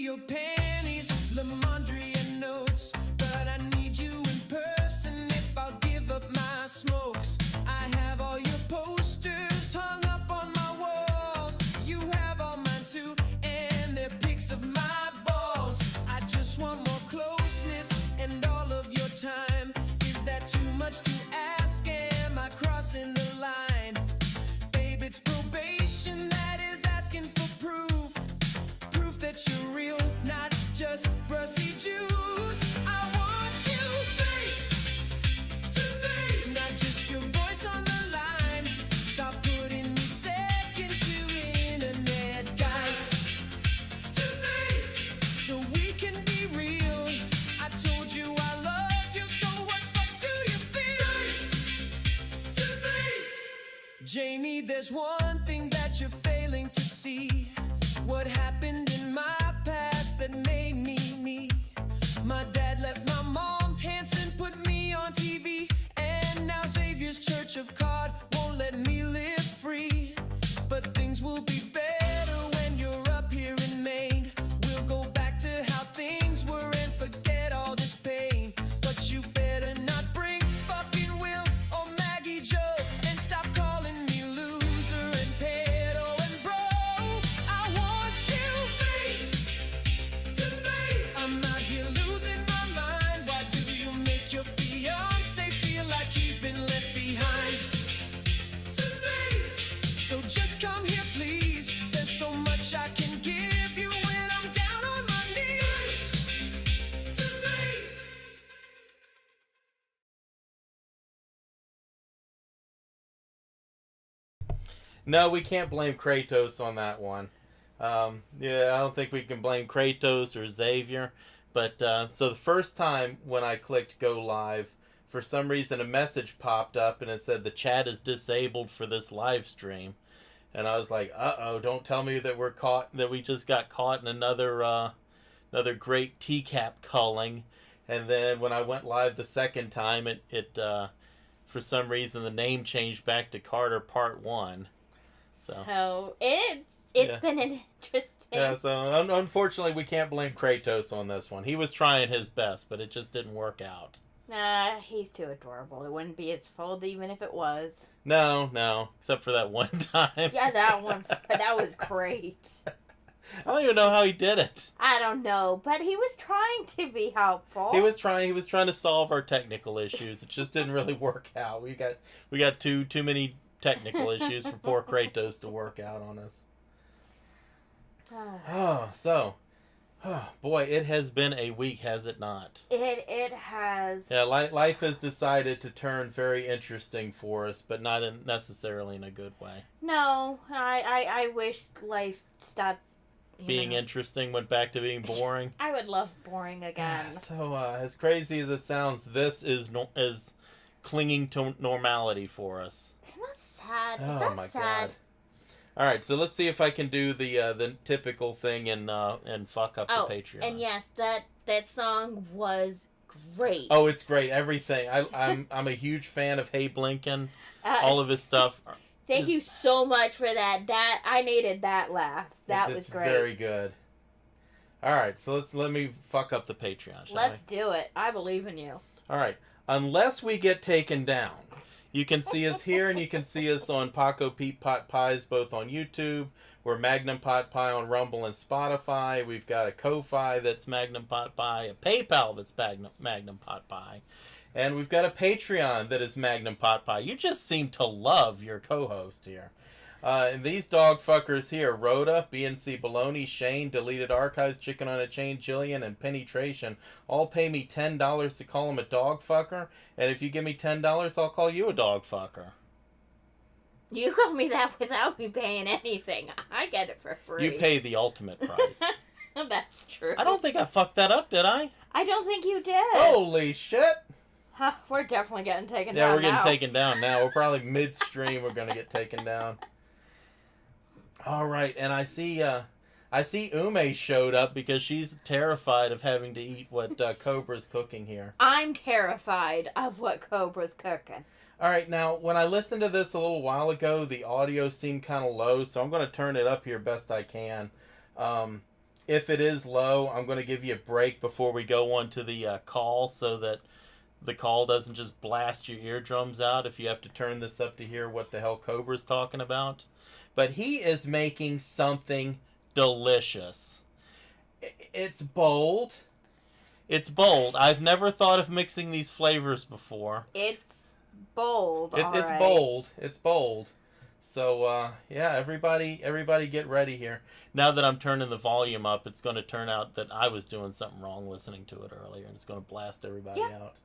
your panties, laundry and notes, but I need you in person if I'll give up my smokes. I have all your posters hung up on my walls. You have all mine too, and they're pics of my balls. I just want more closeness and all of your time. Is that too much to ask? Am I crossing the line? Babe, it's probation that is asking for proof. Proof that you're real, not just brussy juice. I want you face to face, not just your voice on the line. Stop putting me second to internet guys. To face, so we can be real. I told you I loved you, so what fuck do you feel? Face to face. Jamie, there's one thing that you're failing to see. What happened in my past that made me me? My dad left my mom, Hanson put me on TV, and now Xavier's Church of God won't let me live free. But things will be better when you're up here in Maine. We'll go back to how things were and forget all this pain. But you better not bring fucking Will or Maggie Joe, and stop calling me loser and pedo and bro. I want you face to face. I'm out here losing my mind. Why do you make your fiance feel like he's been left behind? To face. So just come here, please. There's so much I can give you when I'm down on my knees. To face. No, we can't blame Kratos on that one. Yeah, I don't think we can blame Kratos or Xavier. But, so the first time when I clicked go live, for some reason a message popped up and it said the chat is disabled for this live stream. And I was like, uh-oh, don't tell me that we just got caught in another great TCAP culling. And then when I went live the second time, it for some reason the name changed back to Carter Part 1. So it's Yeah. been an interesting. Yeah, so unfortunately we can't blame Kratos on this one. He was trying his best, but it just didn't work out. Nah, he's too adorable. It wouldn't be his fault even if it was. No, except for that one time. Yeah, that one. That was great. I don't even know how he did it. I don't know, but he was trying to be helpful. He was trying to solve our technical issues. It just didn't really work out. We got too many technical issues for poor Kratos to work out on us. Boy, it has been a week, has it not? It has. Yeah, life has decided to turn very interesting for us, but not necessarily in a good way. No, I wish life stopped Being interesting, went back to being boring. I would love boring again. So, as crazy as it sounds, this is clinging to normality for us. Isn't that sad? Oh, Is that my sad? God. All right, so let's see if I can do the typical thing and fuck up the Patreon. And yes, that song was great. Oh, it's great. Everything. I'm a huge fan of Hey Blinken. All of his stuff. Thank you so much for that. I needed that laugh. That was great. Very good. All right, so let me fuck up the Patreon. Let's do it. I believe in you. All right. Unless we get taken down. You can see us here, and you can see us on Paco Pete Pot Pies, both on YouTube. We're Magnum Pot Pie on Rumble and Spotify. We've got a Ko-Fi that's Magnum Pot Pie, a PayPal that's Magnum Pot Pie, and we've got a Patreon that is Magnum Pot Pie. You just seem to love your co-host here. And these dog fuckers here, Rhoda, BNC Baloney, Shane, Deleted Archives, Chicken on a Chain, Jillian, and Penetration, all pay me $10 to call them a dog fucker, and if you give me $10, I'll call you a dog fucker. You call me that without me paying anything. I get it for free. You pay the ultimate price. That's true. I don't think I fucked that up, did I? I don't think you did. Holy shit! Huh, we're definitely getting taken down now. Yeah, we're getting now. taken down now. We're probably midstream. We're going to get taken down. All right, and I see Ume showed up because she's terrified of having to eat what Cobra's cooking here. I'm terrified of what Cobra's cooking. All right, now, when I listened to this a little while ago, the audio seemed kind of low, so I'm going to turn it up here best I can. if it is low, I'm going to give you a break before we go on to the call so that the call doesn't just blast your eardrums out if you have to turn this up to hear what the hell Cobra's talking about. But he is making something delicious. It's bold. It's bold. I've never thought of mixing these flavors before. It's bold. It's bold. It's bold. So yeah, everybody get ready here. Now that I'm turning the volume up, it's going to turn out that I was doing something wrong listening to it earlier, and it's going to blast everybody out.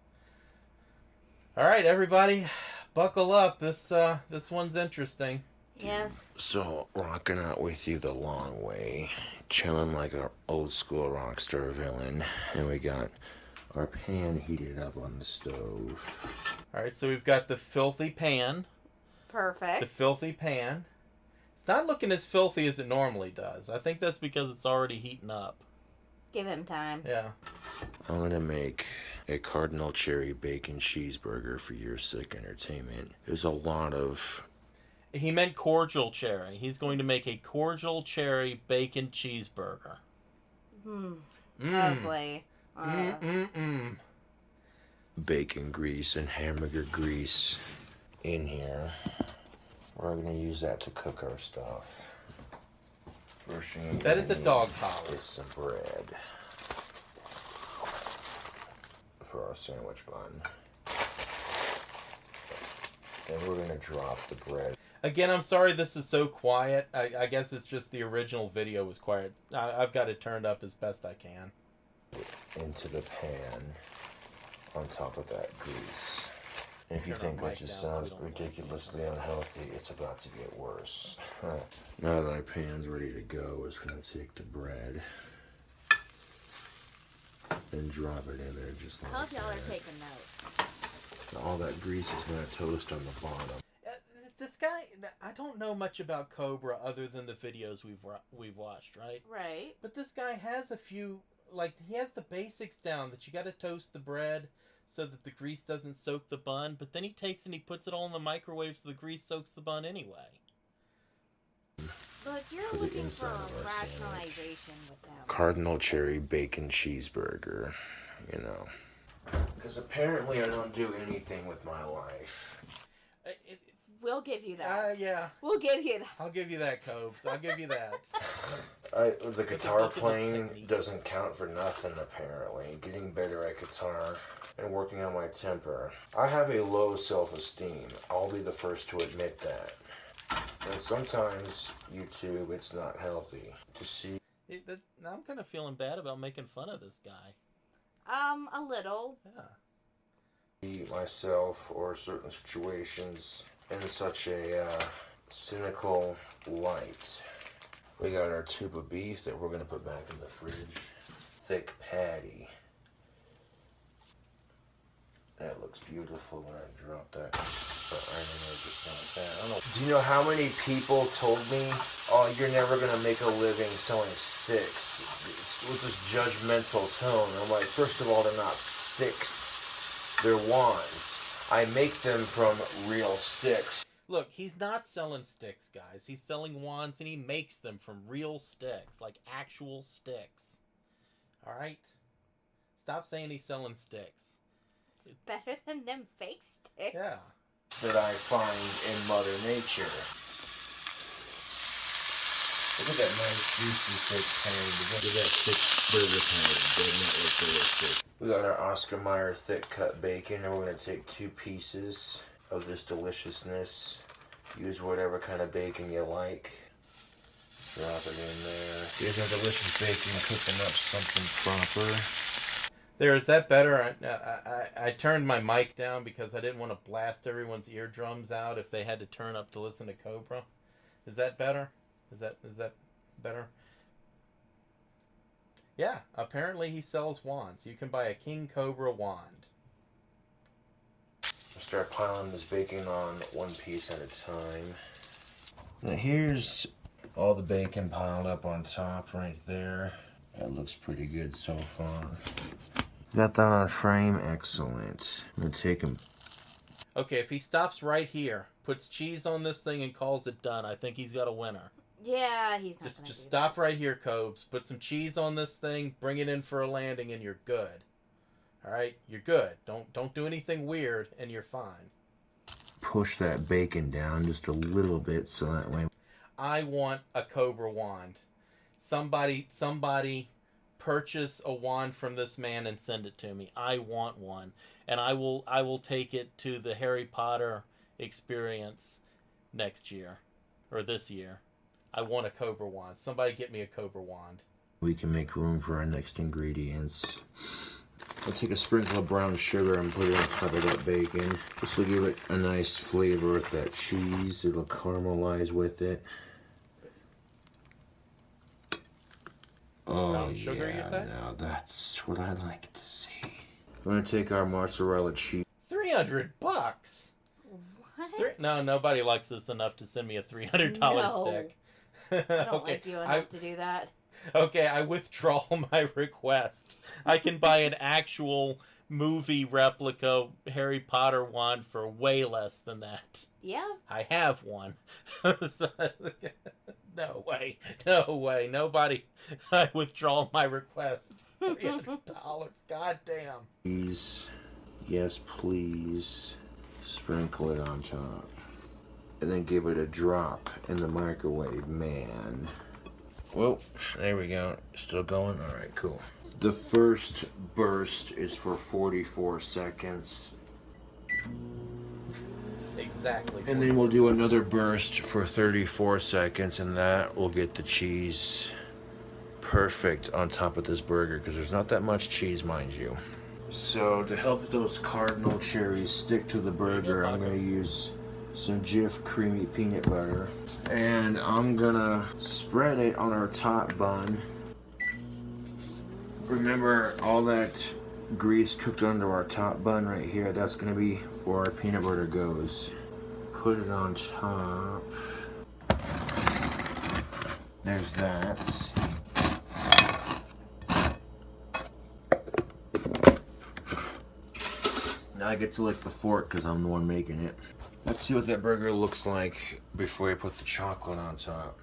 All right, everybody, buckle up. This one's interesting. Yes. So, rocking out with you the long way, chilling like an old school rock star villain, and we got our pan heated up on the stove. All right, so we've got the filthy pan. Perfect. The filthy pan. It's not looking as filthy as it normally does. I think that's because it's already heating up. Give him time. Yeah. I'm gonna make a cardinal cherry bacon cheeseburger for your sick entertainment. There's a lot of... He meant cordial cherry. He's going to make a cordial cherry bacon cheeseburger. Lovely. bacon grease and hamburger grease in here. We're gonna use that to cook our stuff. First thing that is a dog collar. is some bread for our sandwich bun. And we're gonna drop the bread. Again, I'm sorry this is so quiet. I guess it's just the original video was quiet. I've got it turned up as best I can. Into the pan on top of that grease. And if you Turn think our that mic just down so sounds we don't ridiculously unhealthy, it's about to get worse. Now that our pan's ready to go, we're just gonna take the bread and drop it in there just like I hope y'all are that. taking notes. And all that grease is gonna toast on the bottom. This guy, I don't know much about Cobra other than the videos we've watched, right? Right. But this guy has a few, like, he has the basics down, that you got to toast the bread so that the grease doesn't soak the bun, but then he takes and he puts it all in the microwave so the grease soaks the bun anyway. Look, you're For the looking for inside of our rationalization with them. Cardinal cherry bacon cheeseburger, you know. Because apparently I don't do anything with my life. We'll give you that. Yeah. We'll give you that. I'll give you that, Cobes. I'll give you that. The guitar look at this playing technique. doesn't count for nothing, apparently. Getting better at guitar and working on my temper. I have a low self-esteem. I'll be the first to admit that. And sometimes, YouTube, it's not healthy to see. Now I'm kind of feeling bad about making fun of this guy. A little. Yeah. Myself or certain situations in such a cynical light. We got our tube of beef that we're going to put back in the fridge. Thick patty. That looks beautiful when I drop that. But I don't know if it's not that. I don't know. Do you know how many people told me, oh, you're never going to make a living selling sticks with this judgmental tone? I'm like, first of all, they're not sticks. They're wands. I make them from real sticks. Look, he's not selling sticks, guys. He's selling wands, and he makes them from real sticks, like actual sticks. All right? Stop saying he's selling sticks. It's better than them fake sticks. Yeah. That I find in Mother Nature. Look at that nice juicy thick patty. Look at that thick burger patty. Doesn't that look delicious? We got our Oscar Mayer thick cut bacon, and we're going to take 2 pieces of this deliciousness. Use whatever kind of bacon you like. Drop it in there. Here's our delicious bacon cooking up something proper. There, is that better? I turned my mic down because I didn't want to blast everyone's eardrums out if they had to turn up to listen to Cobra. Is that better? Is that better? Yeah, apparently he sells wands. You can buy a King Cobra wand. Start piling this bacon on 1 piece at a time. Now here's all the bacon piled up on top right there. That looks pretty good so far. Got that on frame, excellent. I'm gonna take him. Okay, if he stops right here, puts cheese on this thing and calls it done, I think he's got a winner. Yeah, he's not Just gonna do stop that. right here, Cobes. Put some cheese on this thing. Bring it in for a landing, and you're good. All right, you're good. Don't do anything weird, and you're fine. Push that bacon down just a little bit so that way. I want a Cobra wand. Somebody purchase a wand from this man and send it to me. I want one, and I will take it to the Harry Potter experience next year or this year. I want a Cobra wand. Somebody get me a Cobra wand. We can make room for our next ingredients. I'll take a sprinkle of brown sugar and put it on top of that bacon. This will give it a nice flavor with that cheese. It'll caramelize with it. Oh, Brown sugar, you say? now that's what I like to see. We're gonna take our mozzarella cheese. $300. What? No, nobody likes this enough to send me a $300 No. stick. I don't like you enough to do that. Okay, I withdraw my request. I can buy an actual movie replica Harry Potter wand for way less than that. Yeah. I have one. No way. No way. Nobody. I withdraw my request. $300. God damn. Please, yes, please. Sprinkle it on top. And then give it a drop in the microwave, man. Well, there we go. Still going? Alright, cool. The first burst is for 44 seconds. Exactly. And then we'll do another burst for 34 seconds, and that will get the cheese perfect on top of this burger, because there's not that much cheese, mind you. So to help those cardinal cherries stick to the burger, I'm going to use some Jif creamy peanut butter. And I'm going to spread it on our top bun. Remember, all that grease cooked under our top bun right here, that's going to be where our peanut butter goes. Put it on top. There's that. Now I get to lick the fork because I'm the one making it. Let's see what that burger looks like before I put the chocolate on top.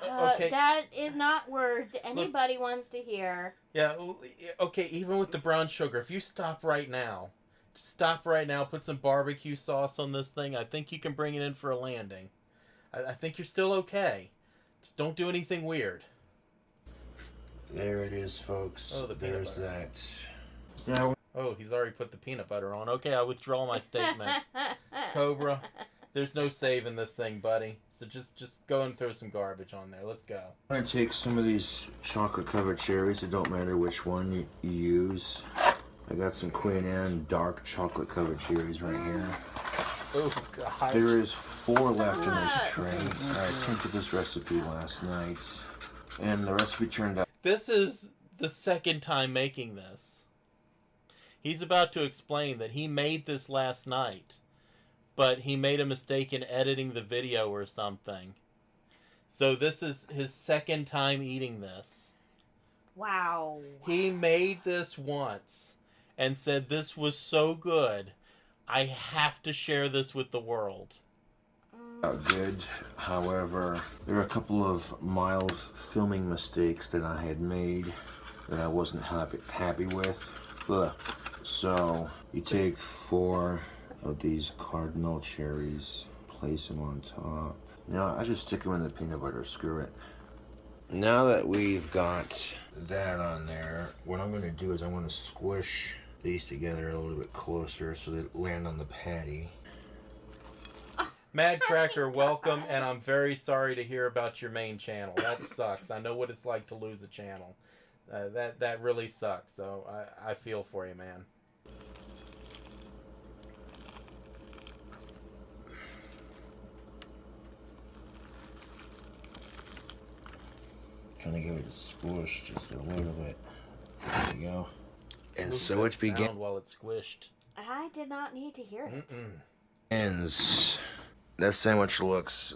Okay. That is not words anybody wants to hear. Yeah, okay, even with the brown sugar, if you stop right now, put some barbecue sauce on this thing, I think you can bring it in for a landing. I think you're still okay. Just don't do anything weird. There it is, folks. Oh, the peanut There's butter. that. Now, Oh, he's already put the peanut butter on. Okay, I withdraw my statement. Cobra, there's no saving this thing, buddy. So just go and throw some garbage on there. Let's go. I'm going to take some of these chocolate covered cherries. It don't matter which one you use. I got some Queen Anne dark chocolate covered cherries right here. Oh, God. There is 4 left in this tray. I attempted this recipe last night, and the recipe turned out. This is the second time making this. He's about to explain that he made this last night, but he made a mistake in editing the video or something. So this is his second time eating this. Wow. He made this once and said this was so good, I have to share this with the world. Good. However, there are a couple of mild filming mistakes that I had made that I wasn't happy with. Ugh. So you take 4 of these cardinal cherries, place them on top. Now I just stick them in the peanut butter. Screw it. Now that we've got that on there, what I'm going to do is I'm going to squish these together a little bit closer so they land on the patty. Mad Cracker, welcome, and I'm very sorry to hear about your main channel. That sucks. I know what it's like to lose a channel. That really sucks. So I feel for you, man. Trying to give it a squish just a little bit. There you go. And Look so at it that sound begins. while it's squished. I did not need to hear it. That sandwich looks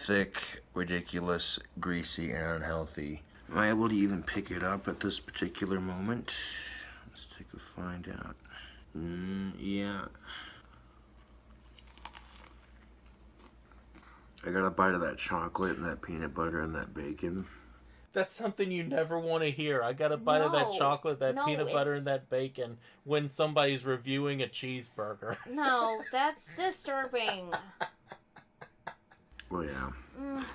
thick, ridiculous, greasy, and unhealthy. Am I able to even pick it up at this particular moment? Let's take a find out. Yeah. I got a bite of that chocolate and that peanut butter and that bacon. That's something you never want to hear. I got a bite of that No. chocolate, that No, peanut butter, it's- and that bacon when somebody's reviewing a cheeseburger. No, that's disturbing. Oh, yeah. Mm.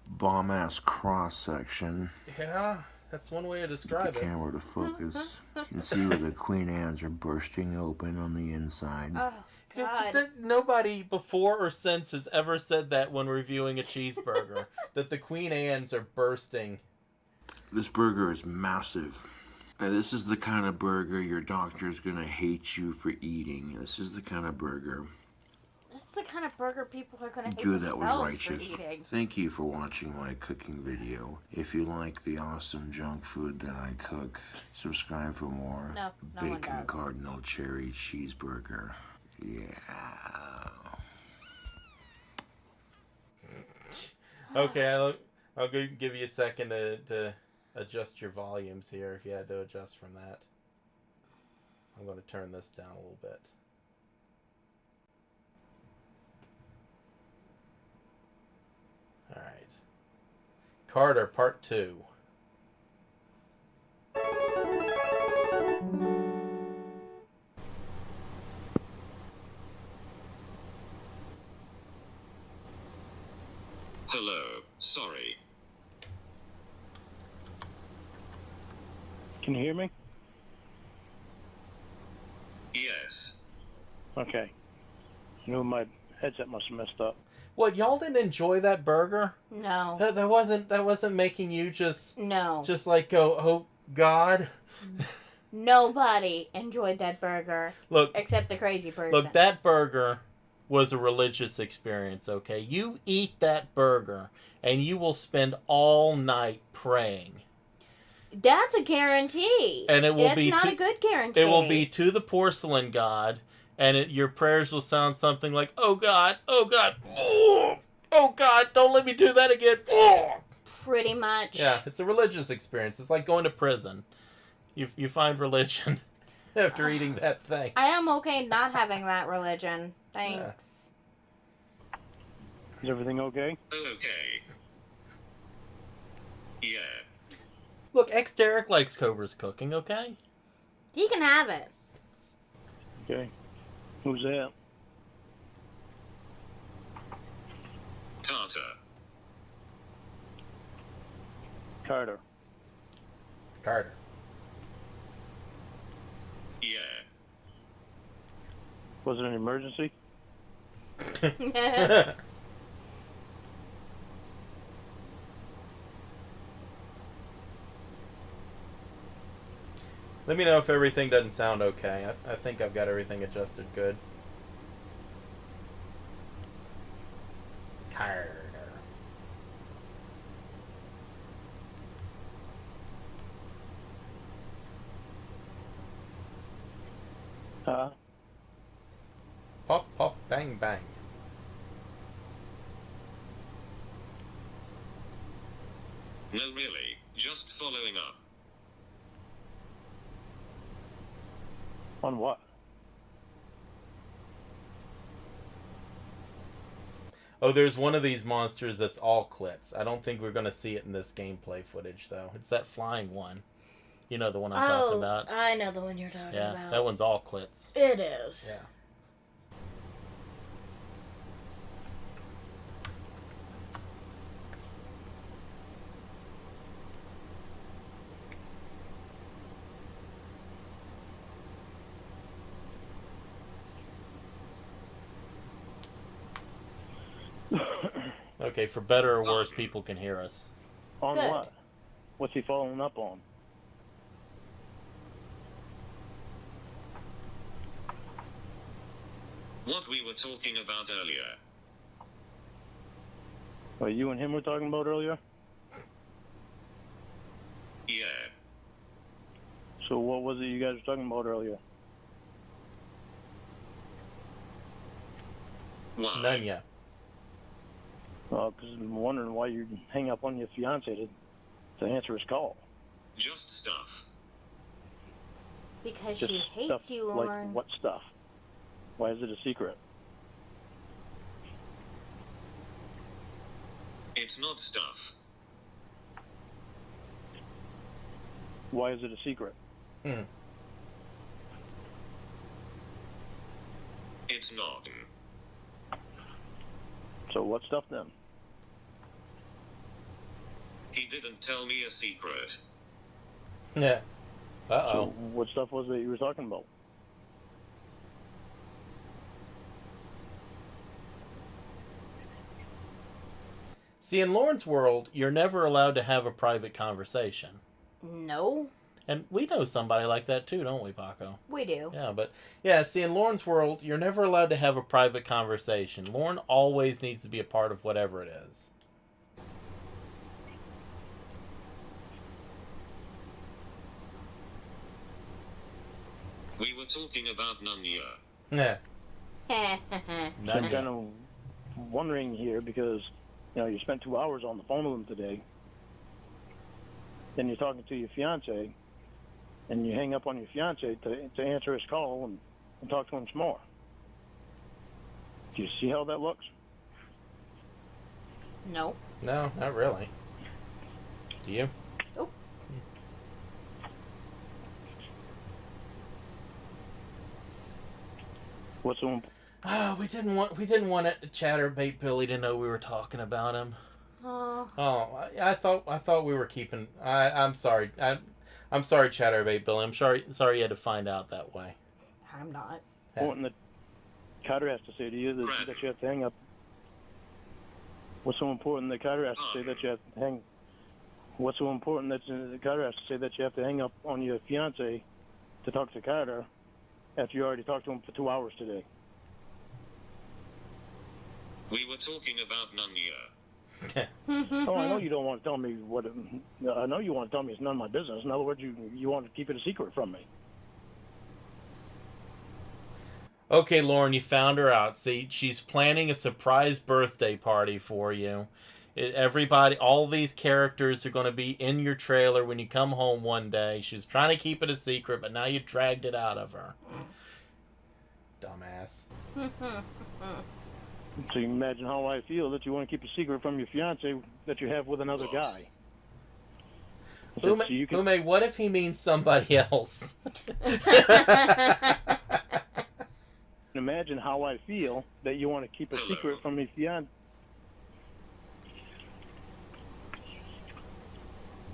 Bomb-ass cross-section. Yeah, that's one way to describe The it. camera to focus. You can see where the queen anne's are bursting open on the inside. Oh, God. Nobody before or since has ever said that when reviewing a cheeseburger, that the Queen Anne's are bursting. This burger is massive. And this is the kind of burger your doctor's gonna hate you for eating. This is the kind of burger. This is the kind of burger people are going to hate Good, that was themselves righteous. for eating. Thank you for watching my cooking video. If you like the awesome junk food that I cook, subscribe for more. No, no one Bacon does. Cardinal Cherry Cheeseburger. Yeah. Okay, I'll give you a second to adjust your volumes here if you had to adjust from that. I'm going to turn this down a little bit. All right. Carter, part 2. Hello, sorry. Can you hear me? Yes. Okay. You know, my headset must have messed up. What, y'all didn't enjoy that burger? No. That wasn't making you just No. like go, oh God. Nobody enjoyed that burger Look, except the crazy person. Look, that burger was a religious experience, okay? You eat that burger and you will spend all night praying. That's a guarantee. And it will That's be not to- a good guarantee. It will be to the porcelain god, and your prayers will sound something like, oh God, oh God, oh God, don't let me do that again. pretty much. Yeah, it's a religious experience. It's like going to prison. You find religion after eating that thing. I am okay not having that religion. Thanks. Is everything okay? Okay. Yeah. Look, ex-Derek likes Cobra's cooking, okay? He can have it. Okay. Who's that? Carter. Carter. Carter. Yeah. Was it an emergency? Let me know if everything doesn't sound okay. I think I've got everything adjusted good. Carter. Pop, pop, bang, bang. No, really. Just following up. On what? Oh, there's one of these monsters that's all clits. I don't think we're going to see it in this gameplay footage, though. It's that flying one. You know the one I'm talking about. I know the one you're talking Yeah, about. that one's all clits. It is. Yeah. Okay, for better or worse, people can hear us. On Good. what? What's he following up on? What we were talking about earlier. What you and him were talking about earlier? Yeah. So what was it you guys were talking about earlier? Why? None yet. Because I'm wondering why you hang up on your fiance to answer his call. Just stuff. Because Just she hates stuff you, like Lauren. what stuff? Why is it a secret? It's not stuff. Why is it a secret? It's not. So what stuff then? He didn't tell me a secret. Yeah. So Uh-oh. what stuff was it you were talking about? See, in Lauren's world, you're never allowed to have a private conversation. No, And we know somebody like that too, don't we, Paco? we do. Yeah, but yeah, see, in Lauren's world, you're never allowed to have a private conversation. Lauren always needs to be a part of whatever it is. We were talking about Nunya. Yeah. I'm None kind of wondering here because, you spent 2 hours on the phone with him today. Then you're talking to your fiance, and you hang up on your fiance to answer his call and talk to him some more. Do you see how that looks? No. No, not really. Do you? Nope. What's so important? Oh, we didn't want Chatterbait Billy to know we were talking about him. Oh. Oh, I thought we were keeping. I'm sorry. I'm sorry, Chatterbait Billy. I'm sorry you had to find out that way. I'm not. Important that Carter has to say to you that you have to hang up? What's so important that Carter has to say that you have to hang? What's so important that Carter has to say that you have to hang up on your fiance to talk to Carter after you already talked to him for 2 hours today? We were talking about Nunya. Oh, I know you don't want to tell me what. I know you want to tell me it's none of my business. In other words, you want to keep it a secret from me. Okay, Lauren, you found her out. See, she's planning a surprise birthday party for you. Everybody, all these characters are going to be in your trailer when you come home one day. She was trying to keep it a secret, but now you dragged it out of her. Dumbass. So you can imagine how I feel that you want to keep a secret from your fiance that you have with another guy. So you can Ume, what if he means somebody else? imagine how I feel that you want to keep a secret from your fiance.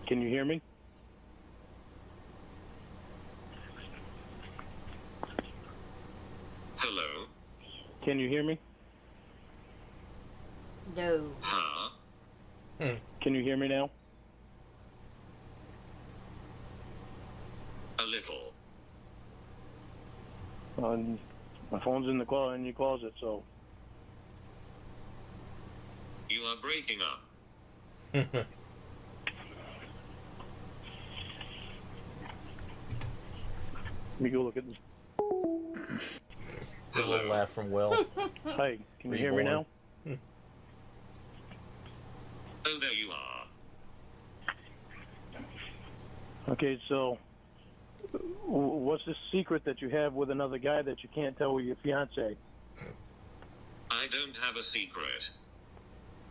Can you hear me? Hello? Can you hear me? No. Huh? Can you hear me now? A little. My phone's in your closet, so You are breaking up. let me go look at this. A little laugh from Will. Hi, can you hear me now? Oh, there you are. Okay, so what's this secret that you have with another guy that you can't tell with your fiance? I don't have a secret.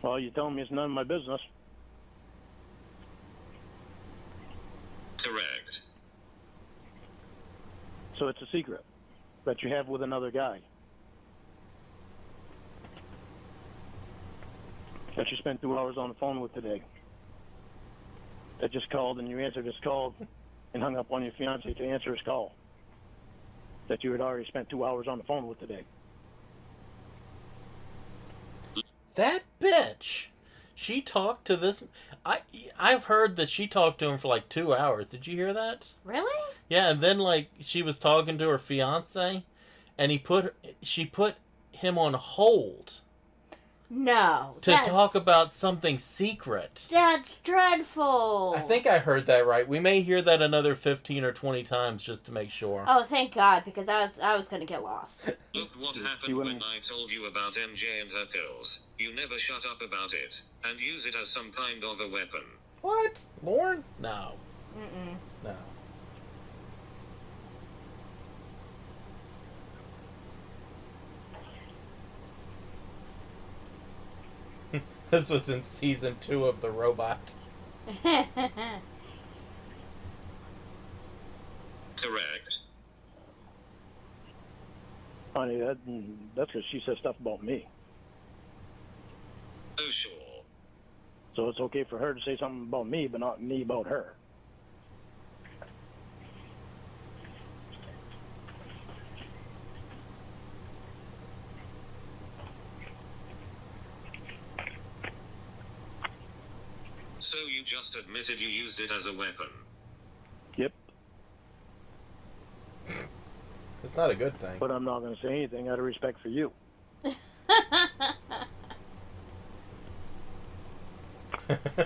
Well, you're telling me it's none of my business. Correct. So it's a secret that you have with another guy that you spent 2 hours on the phone with today. That just called and you answered his call and hung up on your fiance to answer his call. That you had already spent 2 hours on the phone with today. That bitch. She talked to this. I've heard that she talked to him for like 2 hours. Did you hear that? Really? Yeah, and then like she was talking to her fiance, and she put him on hold No. to talk about something secret. That's dreadful. I think I heard that right. We may hear that another 15 or 20 times just to make sure. Oh, thank God, because I was gonna get lost. Look what happened when I told you about MJ and her pills. You never shut up about it, and use it as some kind of a weapon. What? Lauren? No. No. This was in season 2 of The Robot. Correct. Honey, that's because she says stuff about me. Oh, sure. So it's okay for her to say something about me, but not me about her. So you just admitted you used it as a weapon. Yep. It's not a good thing. But I'm not going to say anything out of respect for you.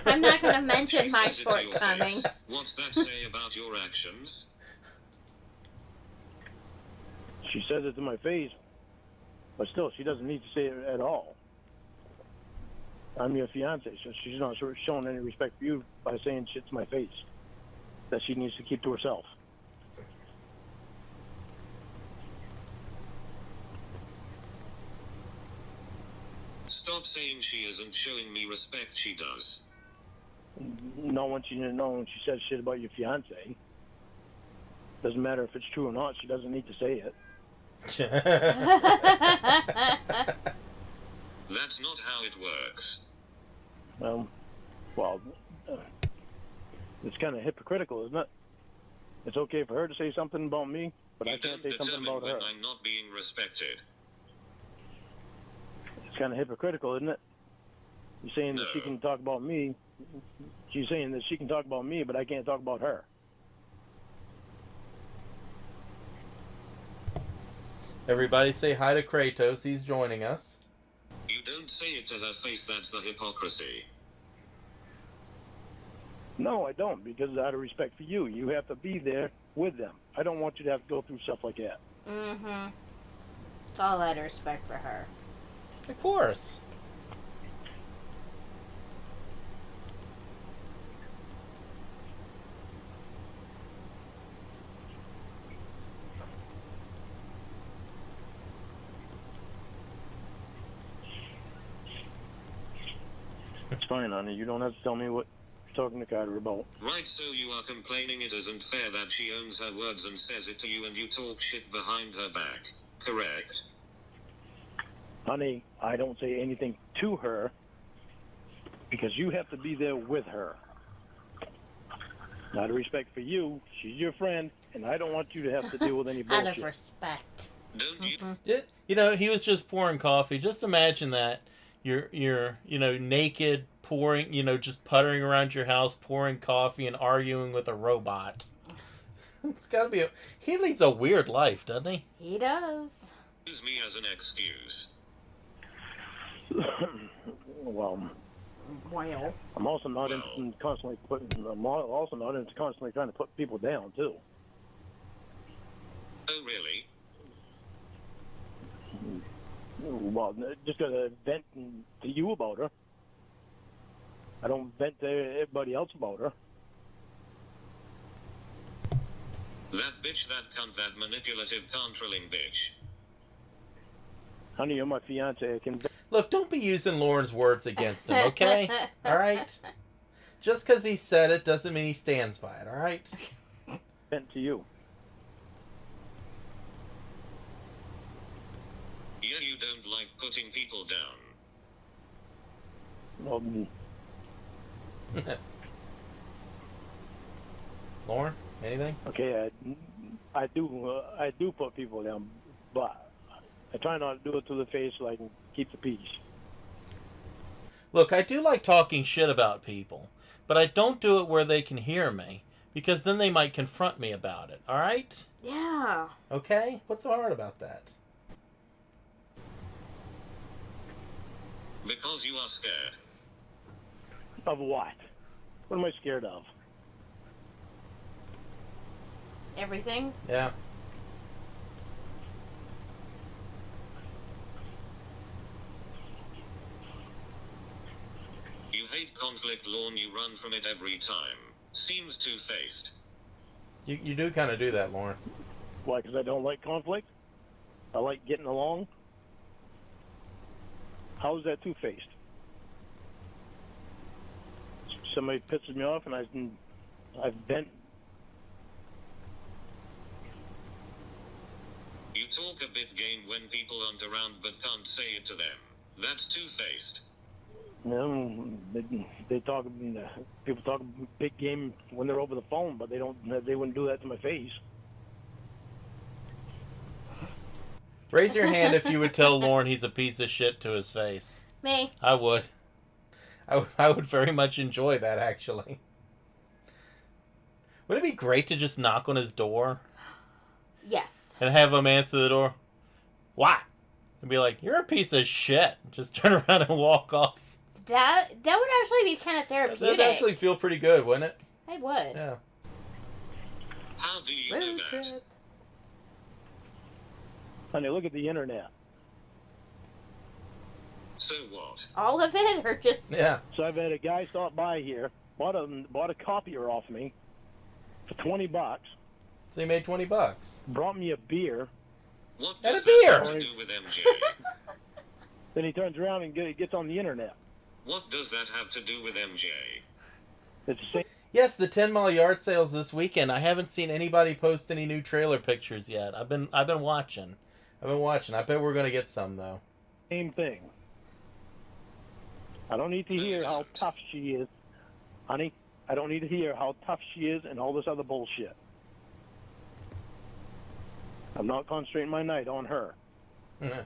I'm not going to mention She my says it to your shortcomings. face. What's that say about your actions? She says it to my face, but still, she doesn't need to say it at all. I'm your fiance, so she's not showing any respect for you by saying shit to my face that she needs to keep to herself. Stop saying she isn't showing me respect, she does. Not when she says shit about your fiance. Doesn't matter if it's true or not. She doesn't need to say it. That's not how it works. Well, it's kind of hypocritical, isn't it? It's okay for her to say something about me, but You I can't don't say something determine about her. when I'm not being respected. It's kind of hypocritical, isn't it? You're saying that she No. can talk about me. She's saying that she can talk about me, but I can't talk about her. Everybody say hi to Kratos. He's joining us. You don't say it to her face, that's the hypocrisy. No, I don't, because out of respect for you, you have to be there with them. I don't want you to have to go through stuff like that. Mm-hmm. It's all out of respect for her. Of course. It's fine, honey. You don't have to tell me what you're talking to Carter about. Right, so you are complaining it isn't fair that she owns her words and says it to you and you talk shit behind her back. Correct? Honey, I don't say anything to her because you have to be there with her. Out of respect for you, she's your friend, and I don't want you to have to deal with any Out bullshit. of respect. Don't you? You know, he was just pouring coffee. Just imagine that. You're naked, pouring, just puttering around your house, pouring coffee and arguing with a robot. It's gotta be he leads a weird life, doesn't he? He does. Use me as an excuse. Well, I'm also not into constantly trying to put people down too. Oh, really? Well, just gotta vent to you about her. I don't vent to everybody else about her. That bitch, that cunt, that manipulative, controlling bitch. Honey, you're my fiance. I can Look, don't be using Lauren's words against him, okay? All right? Just because he said it doesn't mean he stands by it, all right? vent to you. Yeah, you don't like putting people down. Well, Lauren, anything? okay, I do put people down, but I try not to do it to the face so I can keep the peace. Look, I do like talking shit about people, but I don't do it where they can hear me, because then they might confront me about it, all right? Yeah. Okay? What's so hard about that? Because you are scared. Of what? What am I scared of? Everything. Yeah. You hate conflict, Lorne, you run from it every time. Seems two-faced. You do kind of do that, Lauren. Why? Because I don't like conflict? I like getting along? How is that two-faced? somebody pisses me off and I've vent. You talk a bit game when people aren't around but can't say it to them. That's two-faced. You know, they talk. People talk big game when they're over the phone, but they wouldn't do that to my face. Raise your hand if you would tell Lauren he's a piece of shit to his face. Me. I would. I would very much enjoy that, actually. Wouldn't it be great to just knock on his door? Yes. And have him answer the door? What? And be like, you're a piece of shit. Just turn around and walk off. That would actually be kind of therapeutic. That'd actually feel pretty good, wouldn't it? It would. Yeah. How do you do Road that? trip. Honey, look at the internet. So what? All of it, or just... Yeah. So I've had a guy stop by here, bought a copier off me for $20, So you made $20. brought me a beer, What And a does that beer. have to do with MJ? then he turns around and gets on the internet. What does that have to do with MJ? It's the same. Yes, the 10 Mile Yard Sales this weekend. I haven't seen anybody post any new trailer pictures yet. I've been watching. I bet we're gonna get some though. Same thing. I don't need to hear how tough she is, honey. I don't need to hear how tough she is and all this other bullshit. I'm not concentrating my night on her. Mhm.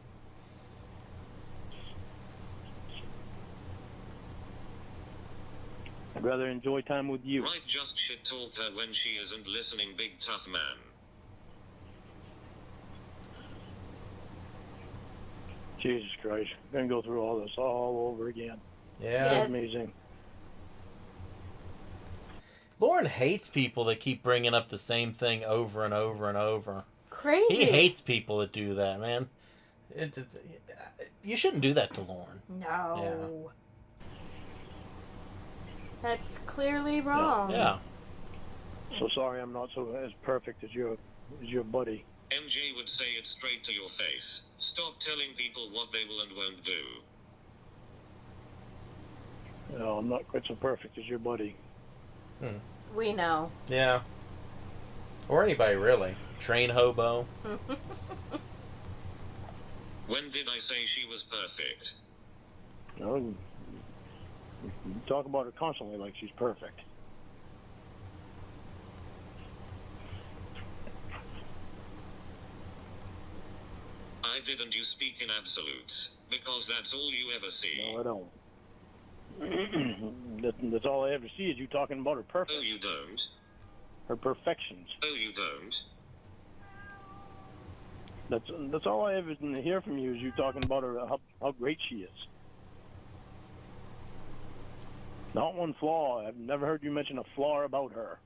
I'd rather enjoy time with you. Right, just shit talk her when she isn't listening, big tough man. Jesus Christ. We're going to go through all this all over again. Yeah. Yes. Amazing. Lauren hates people that keep bringing up the same thing over and over and over. Crazy. He hates people that do that, man. You shouldn't do that to Lauren. No. That's clearly wrong. Yeah. So sorry I'm not so as perfect as your buddy. MJ would say it straight to your face. Stop telling people what they will and won't do. No, I'm not quite so perfect as your buddy. We know. Yeah. Or anybody really. Train hobo. When did I say she was perfect? No, you talk about her constantly like she's perfect. I didn't. You speak in absolutes, because that's all you ever see. No, I don't. That's all I ever see is you talking about her perfect, Oh, you don't? her perfections. Oh, you don't? That's all I ever hear from you is you talking about her how great she is. Not one flaw. I've never heard you mention a flaw about her.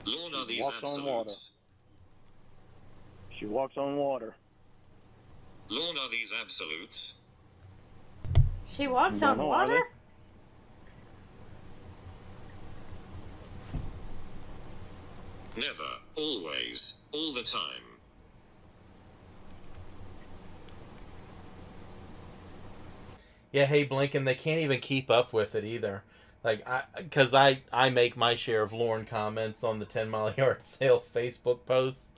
Lord, are these Walks on water. absolutes? She walks on water. Lord, are these absolutes? She walks Don't on know, are water? Never, always, all the time. Yeah, hey Blinken, they can't even keep up with it either. Like, because I make my share of Lauren comments on the 10 Mile Yard Sale Facebook posts,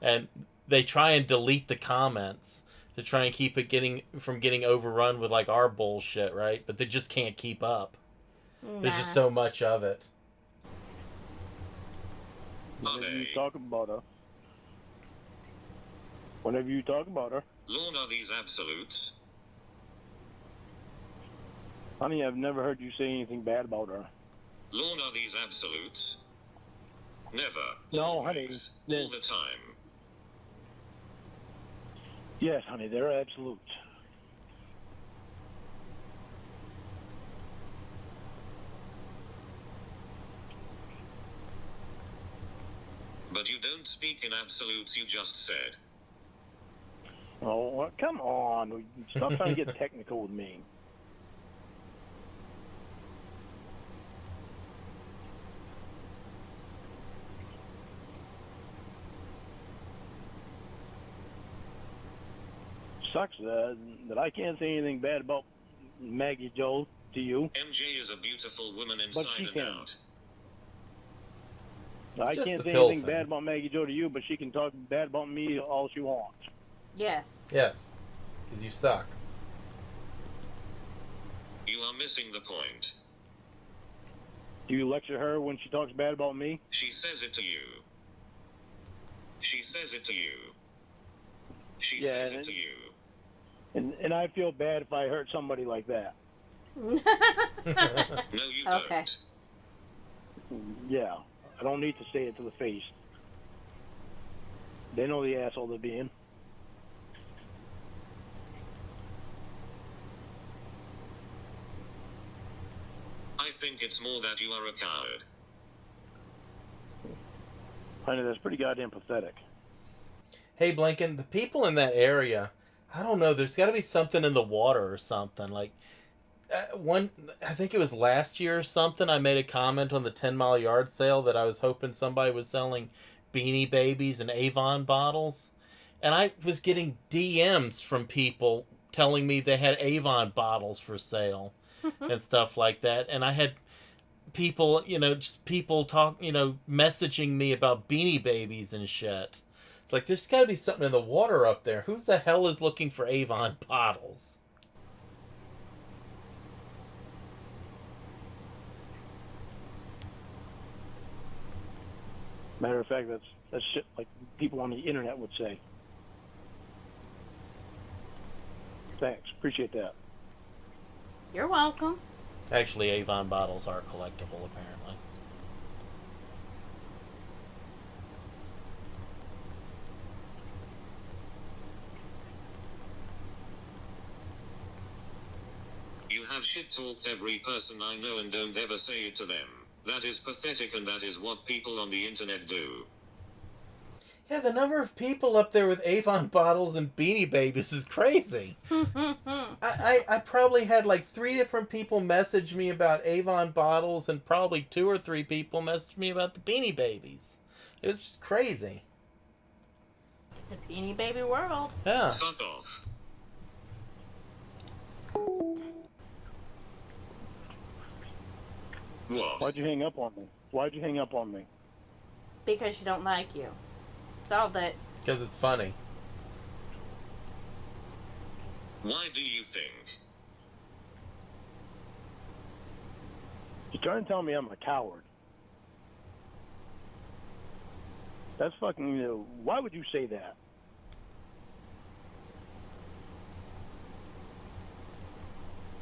and they try and delete the comments to try and keep it from getting overrun with like our bullshit, right? But they just can't keep up. There's just so much of it. Whenever you Okay. talk about her. Whenever you talk about her. Lord, are these absolutes? Honey, I've never heard you say anything bad about her. Lord, are these absolutes? Never, No, honey, always, they're- all the time. Yes, honey, they're absolute. But you don't speak in absolutes, you just said. Oh, well, come on. Stop trying to get technical with me. Sucks that I can't say anything bad about Maggie Joe. to you. MJ is a beautiful woman But she inside and can. out. I Just can't the say pill anything thing. bad about Maggie Joe to you, but she can talk bad about me all she wants. Yes. Yes. Because you suck. You are missing the point. Do you lecture her when she talks bad about me? She says it to you. She says it to you. She Yeah, says it and- to you. And I feel bad if I hurt somebody like that. No, you Okay. don't. Yeah, I don't need to say it to the face. They know the asshole they're being. I think it's more that you are a coward. Honey, that's pretty goddamn pathetic. Hey, Blinken, the people in that area, I don't know, there's got to be something in the water or something. Like, I think it was last year or something, I made a comment on the 10 Mile Yard sale that I was hoping somebody was selling Beanie Babies and Avon bottles. And I was getting DMs from people telling me they had Avon bottles for sale and stuff like that. And I had people, just people messaging me about Beanie Babies and shit. It's like, there's got to be something in the water up there. Who the hell is looking for Avon bottles? Matter of fact, that's shit like people on the internet would say. Thanks, appreciate that. You're welcome. Actually, Avon bottles are collectible, apparently. You have shit-talked every person I know and don't ever say it to them. That is pathetic, and that is what people on the internet do. Yeah, the number of people up there with Avon bottles and Beanie Babies is crazy. I probably had like 3 different people message me about Avon bottles, and probably 2 or 3 people messaged me about the Beanie Babies. It was just crazy. It's a Beanie Baby world. Yeah. Fuck off. What? Why'd you hang up on me? Why'd you hang up on me? Because she don't like you. Solved it. Because it's funny. Why do you think? You're trying to tell me I'm a coward. That's fucking, why would you say that?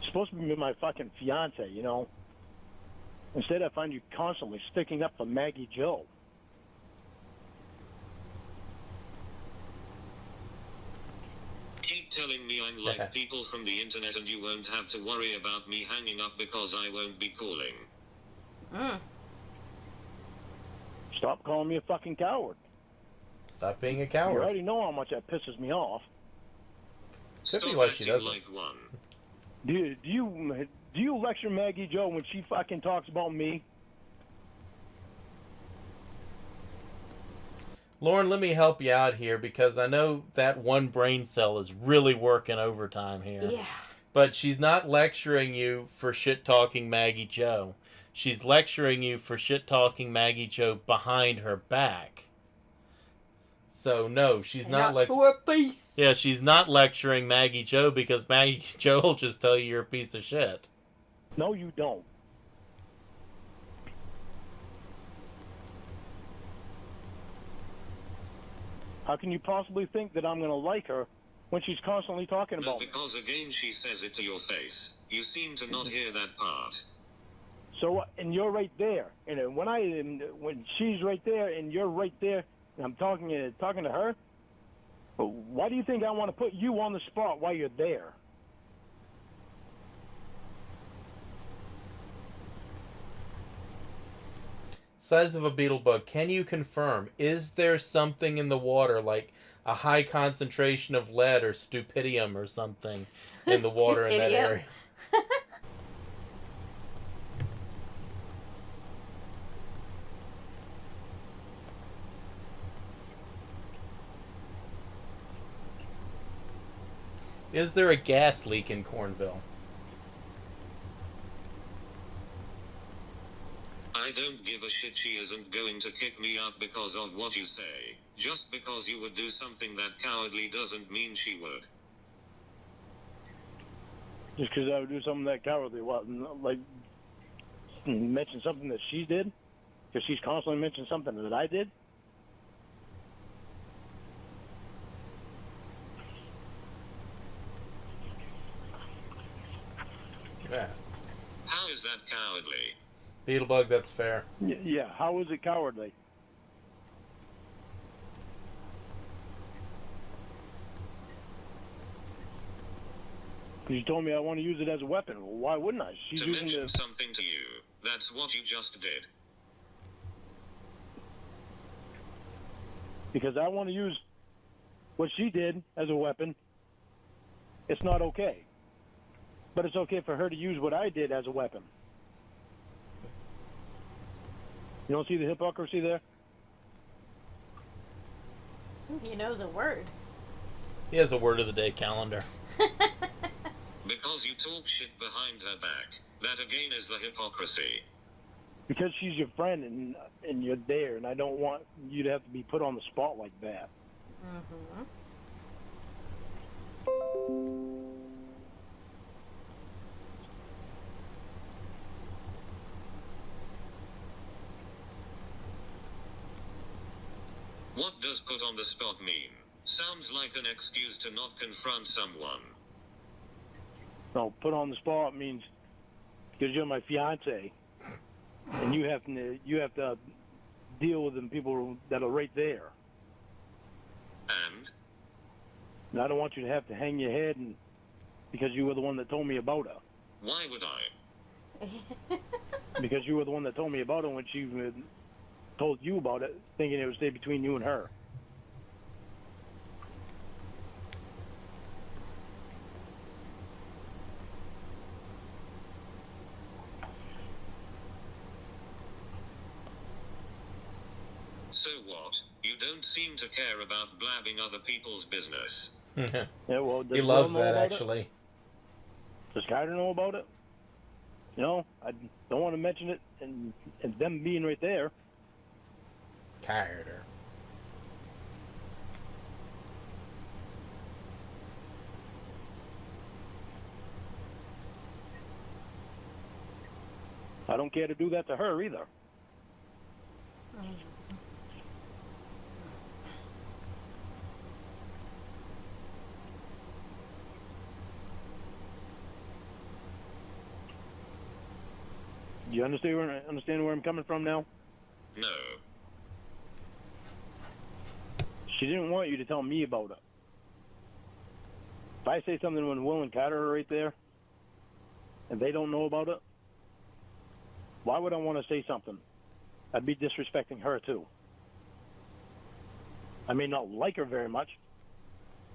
You're supposed to be my fucking fiance, you know? Instead, I find you constantly sticking up for Maggie Joe. Keep telling me I'm like people from the internet and you won't have to worry about me hanging up because I won't be calling. Stop calling me a fucking coward. Stop being a You coward. already know how much that pisses me off. Could be Stop why she acting doesn't. like one. Do you lecture Maggie Joe when she fucking talks about me? Lauren, let me help you out here, because I know that one brain cell is really working overtime here. Yeah. But she's not lecturing you for shit-talking Maggie Joe. She's lecturing you for shit-talking Maggie Joe behind her back. So, no, she's not to her face. Yeah, she's not lecturing Maggie Joe, because Maggie Joe will just tell you you're a piece of shit. No, you don't. How can you possibly think that I'm going to like her when she's constantly talking No, about me? because again she says it to your face. You seem to not hear that part. So, and you're right there. And when she's right there and you're right there, and I'm talking to her, why do you think I want to put you on the spot while you're there? Size of a beetle bug. Can you confirm? Is there something in the water, like a high concentration of lead or stupidium or something in the water in that Stupidium. area? Is there a gas leak in Cornville? I don't give a shit. She isn't going to kick me out because of what you say. Just because you would do something that cowardly doesn't mean she would. Just because I would do something that cowardly, what? Like, mention something that she did? Because she's constantly mentioning something that I did? Yeah. How is that cowardly? Beetlebug, that's fair. Yeah, how is it cowardly? Because you told me I want to use it as a weapon. Well, why wouldn't I? She's To using mention this. something to you. That's what you just did. Because I want to use what she did as a weapon. It's not okay. But it's okay for her to use what I did as a weapon. You don't see the hypocrisy there? He knows a word. He has a word of the day calendar. Because you talk shit behind her back. That again is the hypocrisy. Because she's your friend and you're there, and I don't want you to have to be put on the spot like that. Mm-hmm. What does put on the spot mean? Sounds like an excuse to not confront someone. No, put on the spot means because you're my fiance, and you have to deal with the people that are right there. And I don't want you to have to hang your head and because you were the one that told me about her. why would I? Because you were the one that told me about her when she told you about it, thinking it would stay between you and her. So what? You don't seem to care about blabbing other people's business. Yeah, well, does He loves Will know that, about it? actually. Does Carter know about it? No, I don't want to mention it, and them being right there. Carter. I don't care to do that to her either. Do you understand where I'm coming from now? No. She didn't want you to tell me about it. If I say something when Will and Carter are right there, and they don't know about it, why would I want to say something? I'd be disrespecting her too. I may not like her very much,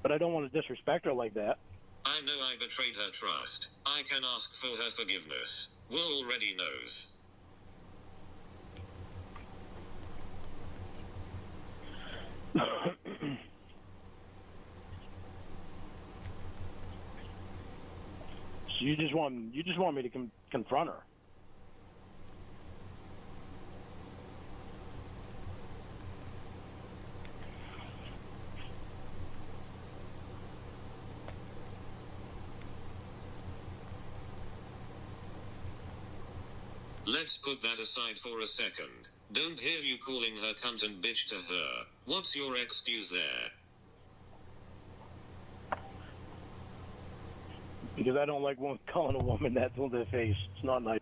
but I don't want to disrespect her like that. I know I betrayed her trust. I can ask for her forgiveness. Will already knows. So you just want me to confront her. Let's put that aside for a second. Don't hear you calling her cunt and bitch to her. What's your excuse there? Because I don't like calling a woman that to their face. It's not nice.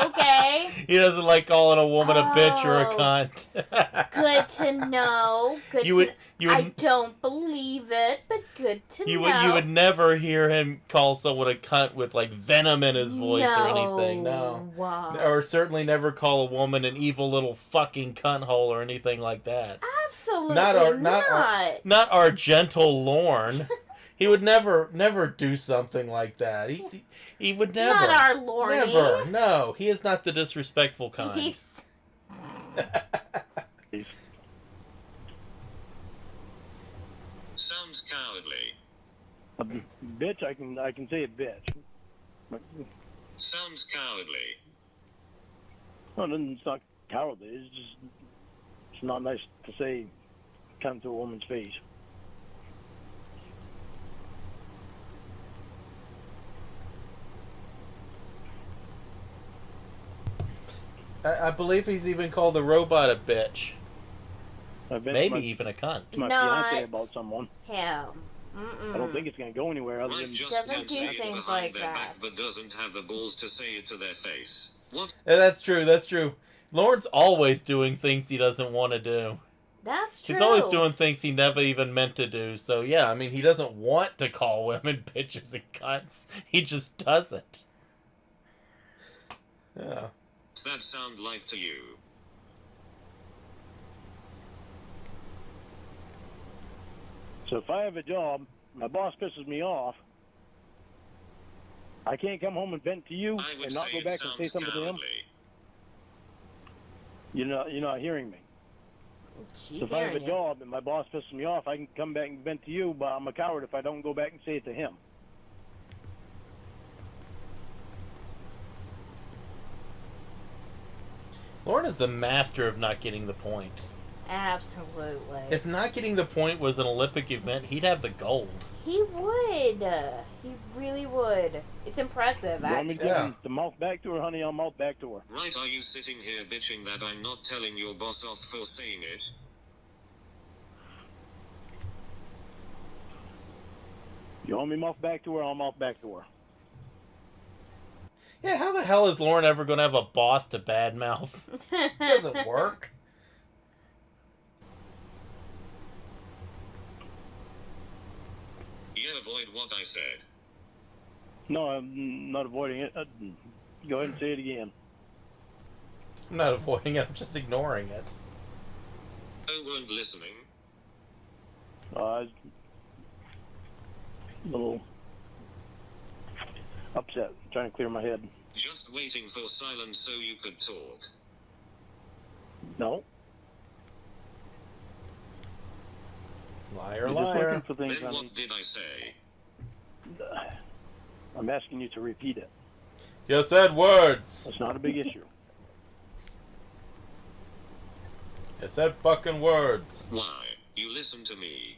Okay. He doesn't like calling a woman a bitch or a Oh. cunt. Good to know. Good You to would- you would- I don't believe it, but good to know. You would never hear him call someone a cunt with like venom in his voice or anything. No. Wow. Or certainly never call a woman an evil little fucking cunt hole or anything like that. Absolutely Not not. Not our gentle Lorne. He would never do something like that. He would never. Not our Lorne. Never. No, he is not the disrespectful kind. He's Sounds cowardly. Bitch, I can say a bitch. Sounds cowardly. No, it's not cowardly. It's not nice to say come to a woman's face. I believe he's even called the robot a bitch. Maybe even a cunt. My Not fiance about someone. him. I don't think it's going to go anywhere other Right, than just Doesn't can do say it things behind like their that. back, but doesn't have the balls to say it to their face. What? Yeah, that's true. That's true. Lauren's always doing things he doesn't want to do. That's true. He's always doing things he never even meant to do. So yeah, I mean, he doesn't want to call women bitches and cunts. He just does it. Yeah. Does that sound like to you? So if I have a job, my boss pisses me off, I can't come home and vent to you I would and not say go it back and say sounds something to him. cowardly. You're not hearing me. She's So if I have a hearing you. job and my boss pisses me off, I can come back and vent to you, but I'm a coward if I don't go back and say it to him. Lauren is the master of not getting the point. Absolutely. If not getting the point was an Olympic event, he'd have the gold. He would. He really would. It's impressive, You want me actually. to give him the mouth back to her, honey? I'll mouth back to her. Right, are you sitting here bitching that I'm not telling your boss off for saying it? You want me mouth back to her? I'll mouth back to her. Yeah, how the hell is Lauren ever going to have a boss to badmouth? It doesn't work. Yeah, avoid what I said. No, I'm not avoiding it. Go ahead and say it again. I'm not avoiding it, I'm just ignoring it. Oh, weren't listening? A little upset, trying to clear my head. Just waiting for silence so you could talk. No. Liar, I'm just liar. looking for things, Then honey. what did I say? I'm asking you to repeat it. You said words. It's not a big issue. You said fucking words. Why? You listen to me.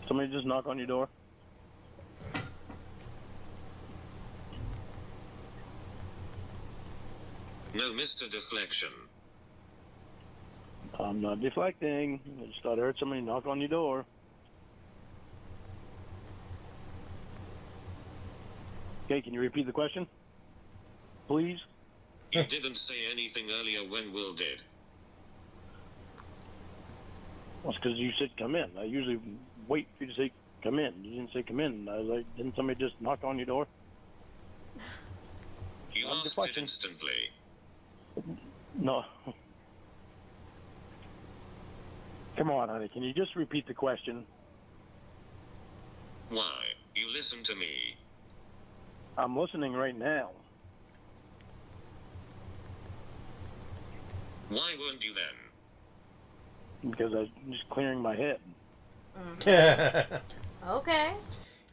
Somebody just knock on your door. No, Mr. Deflection. I'm not deflecting. I just thought I heard somebody knock on your door. Okay, can you repeat the question? Please? You didn't say anything earlier when Will did. Well, it's because you said come in. I usually wait for you to say come in. You didn't say come in. I was like, didn't somebody just knock on your door? You I'm asked it deflecting. instantly. No. Come on, honey. Can you just repeat the question? Why? You listen to me. I'm listening right now. Why weren't you then? Because I'm just clearing my head. Okay.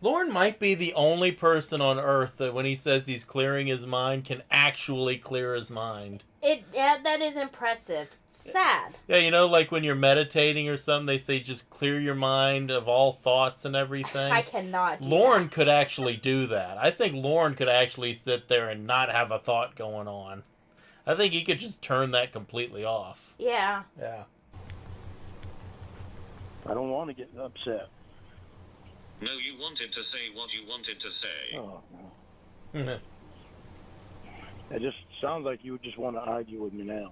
Lauren might be the only person on Earth that when he says he's clearing his mind can actually clear his mind. That is impressive. Sad. Yeah, you know, like when you're meditating or something, they say just clear your mind of all thoughts and everything. I cannot do Lauren that. could actually do that. I think Lauren could actually sit there and not have a thought going on. I think he could just turn that completely off. Yeah. Yeah. I don't want to get upset. No, you wanted to say what you wanted to say. Oh, no. It just sounds like you just want to argue with me now.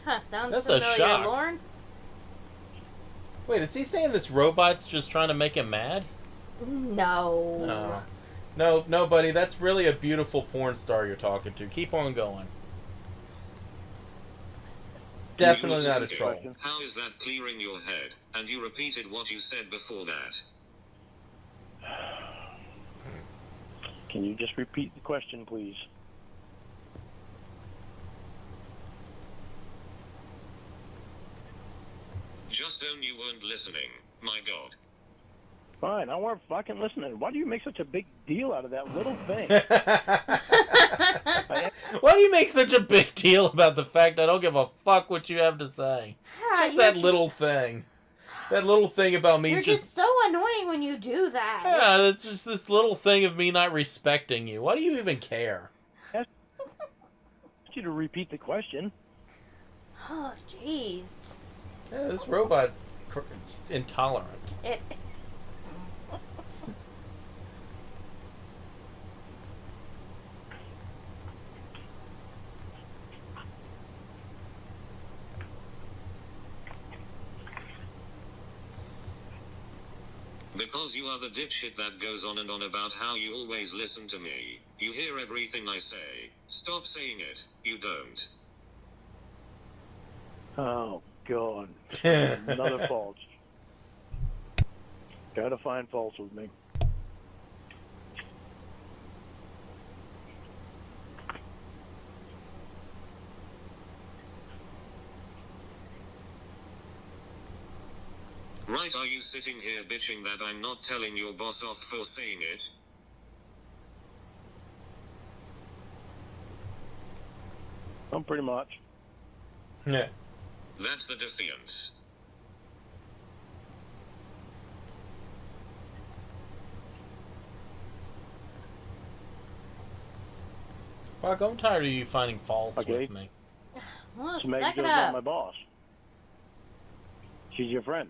Huh, sounds That's a familiar, shock. Lauren. Wait, is he saying this robot's just trying to make him mad? No. No, buddy, that's really a beautiful porn star you're talking to. Keep on going. Definitely not a troll. How is that clearing your head? And you repeated what you said before that. Can you just repeat the question, please? Just own you weren't listening. My God. Fine, I weren't fucking listening. Why do you make such a big deal out of that little thing? Why do you make such a big deal about the fact I don't give a fuck what you have to say? It's just that little thing. That little thing about me You're just so annoying when you do that. Yeah, it's just this little thing of me not respecting you. Why do you even care? I asked you to repeat the question. Oh, jeez. Yeah, this robot's just intolerant. Because you are the dipshit that goes on and on about how you always listen to me. You hear everything I say. Stop saying it. You don't. Oh, God. Another fault. Gotta find faults with me. Right, are you sitting here bitching that I'm not telling your boss off for saying it? Pretty much. Yeah. That's the defiance. Fuck, I'm tired of you finding faults with me. Well, So Maggie suck it Jo's not up. my boss. She's your friend.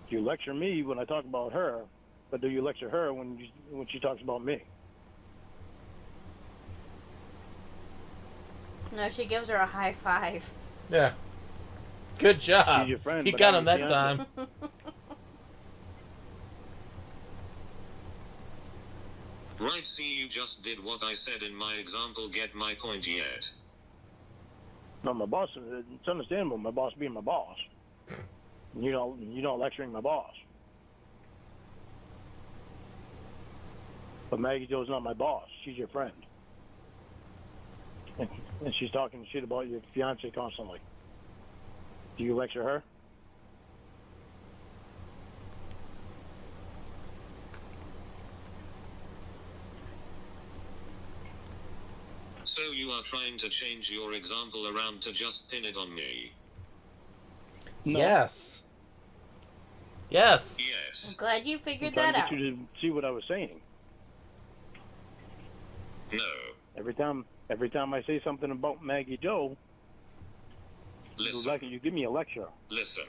You lecture me when I talk about her, but do you lecture her when she talks about me? No, she gives her a high five. Yeah. Good job. She's your friend, He but got I'm him that your time. Right, see, you just did what I said in my example. Get my point yet? No, my boss. It's understandable. My boss being my boss. You're not lecturing my boss. But Maggie Jo's not my boss. She's your friend. And she's talking shit about your fiance constantly. Do you lecture her? So you are trying to change your example around to just pin it on me? No. Yes. Yes. I'm Yes. glad you figured I'm trying that to out. get you to see what I was saying. No. Every time I say something about Maggie Jo, Listen. you give me a lecture. Listen.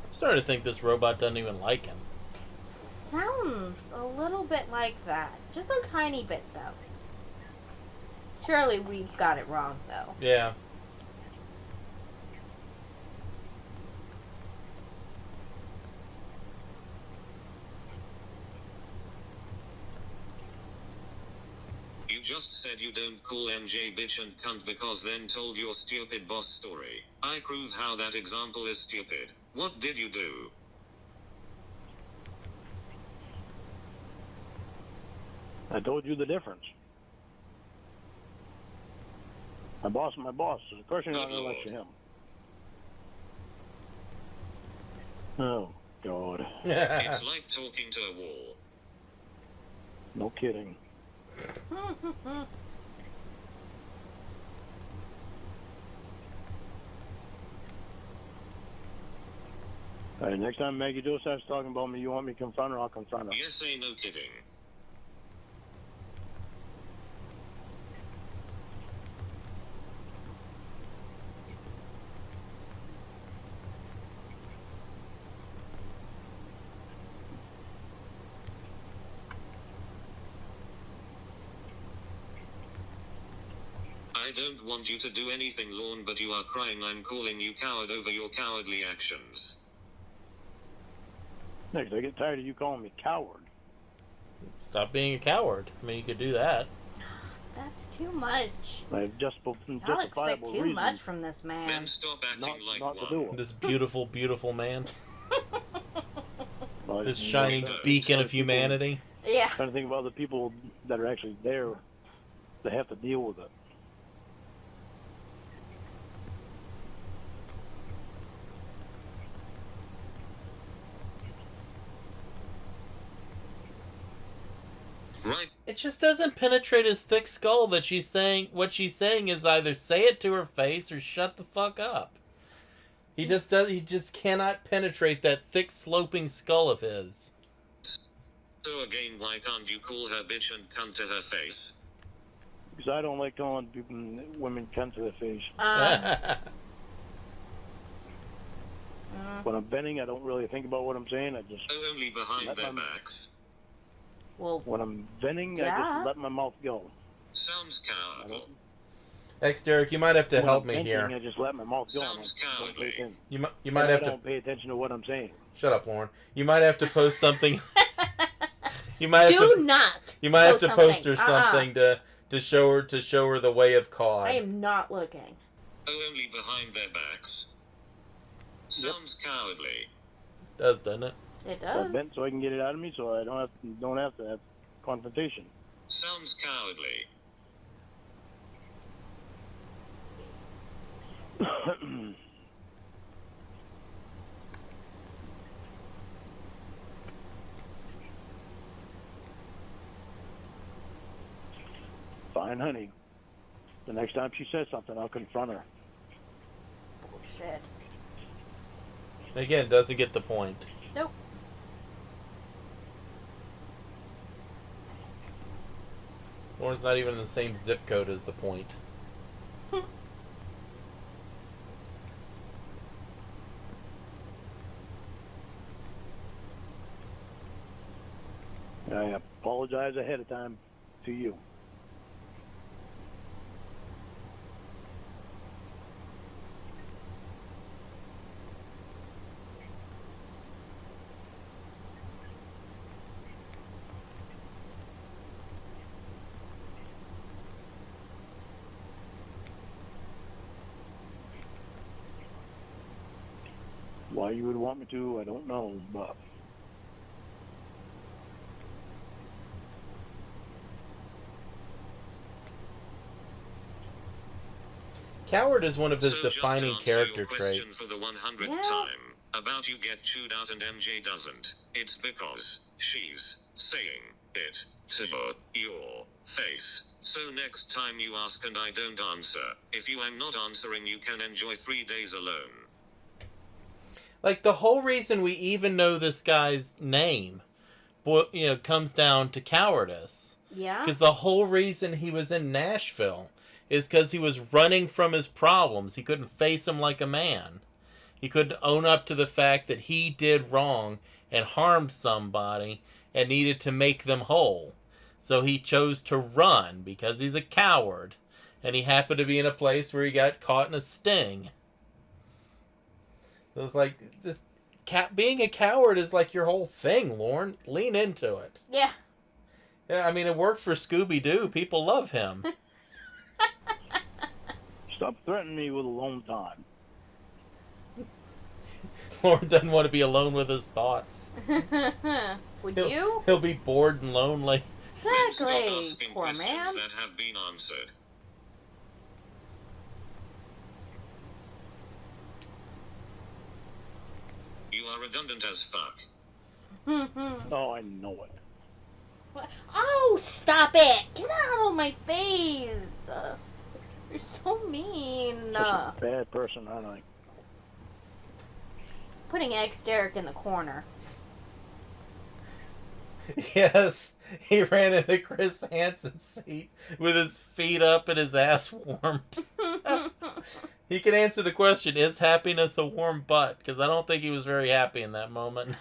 I'm starting to think this robot doesn't even like him. Sounds a little bit like that. Just a tiny bit, though. Surely we've got it wrong, though. Yeah. You just said you don't call MJ bitch and cunt because then told your stupid boss story. I prove how that example is stupid. What did you do? I told you the difference. My boss is my boss. So of course you're not going to lecture him. Oh, God. It's like talking to a wall. No kidding. All right, next time Maggie Jo starts talking about me, you want me to confront her, I'll confront her. Yes, ain't no kidding. I don't want you to do anything, Lorne, but you are crying. I'm calling you coward over your cowardly actions. Next, I get tired of you calling me coward. Stop being a coward. I mean, you could do that. That's too much. I have Y'all expect justifiable too reasons much from this man. Then stop acting like not to one. do it. This beautiful, beautiful man. This shining beacon of humanity. Yeah. Trying to think of other people that are actually there that have to deal with it. Right. It just doesn't penetrate his thick skull that she's saying. What she's saying is either say it to her face or shut the fuck up. He just cannot penetrate that thick sloping skull of his. So again, why can't you call her bitch and cunt to her face? Because I don't like calling people, women cunt to their face. When I'm venting, I don't really think about what I'm saying. I just Oh, only behind their backs. Well, when I'm venting, I Yeah. just let my mouth go. Sounds cowardly. X Derek, you might have to When help I'm me venting, here. I just let my mouth go. Sounds I don't pay cowardly. attention. You might I have to don't pay attention to what I'm saying. shut up, Lauren. You might have to post something. You might have do to. not. You might have to post her something. something to show her the way of cod. I am not looking. Oh, only behind their backs. Sounds cowardly. Does, doesn't it? It I does. vent so I can get it out of me, so I don't have to have confrontation. Sounds cowardly. Fine, honey. The next time she says something, I'll confront her. Bullshit. Again, doesn't get the point. Nope. Lauren's not even in the same zip code as the point. I apologize ahead of time to you. Why you would want me to, I don't know, but Coward is one of his So just defining answer character your question traits. for the 100th Yeah. time. About you get chewed out and MJ doesn't. It's because she's saying it to your face. So next time you ask and I don't answer, if you am not answering, you can enjoy 3 days alone. Like, the whole reason we even know this guy's name, comes down to cowardice. Yeah. Because the whole reason he was in Nashville is because he was running from his problems. He couldn't face them like a man. He couldn't own up to the fact that he did wrong and harmed somebody and needed to make them whole. So he chose to run because he's a coward. And he happened to be in a place where he got caught in a sting. So it's like, being a coward is like your whole thing, Lauren. Lean into it. Yeah. Yeah, I mean, it worked for Scooby-Doo. People love him. stop threatening me with alone time. Lauren doesn't want to be alone with his thoughts. Would you? He'll be bored and lonely. Please stop Exactly. asking Poor questions man. that have been answered. You are redundant as fuck. Oh, I know it. What? Oh, stop it! Get out of my face! You're so mean. Such a bad person, aren't I? Putting X Derek in the corner. Yes, he ran into Chris Hansen's seat with his feet up and his ass warmed. He can answer the question, is happiness a warm butt? Because I don't think he was very happy in that moment.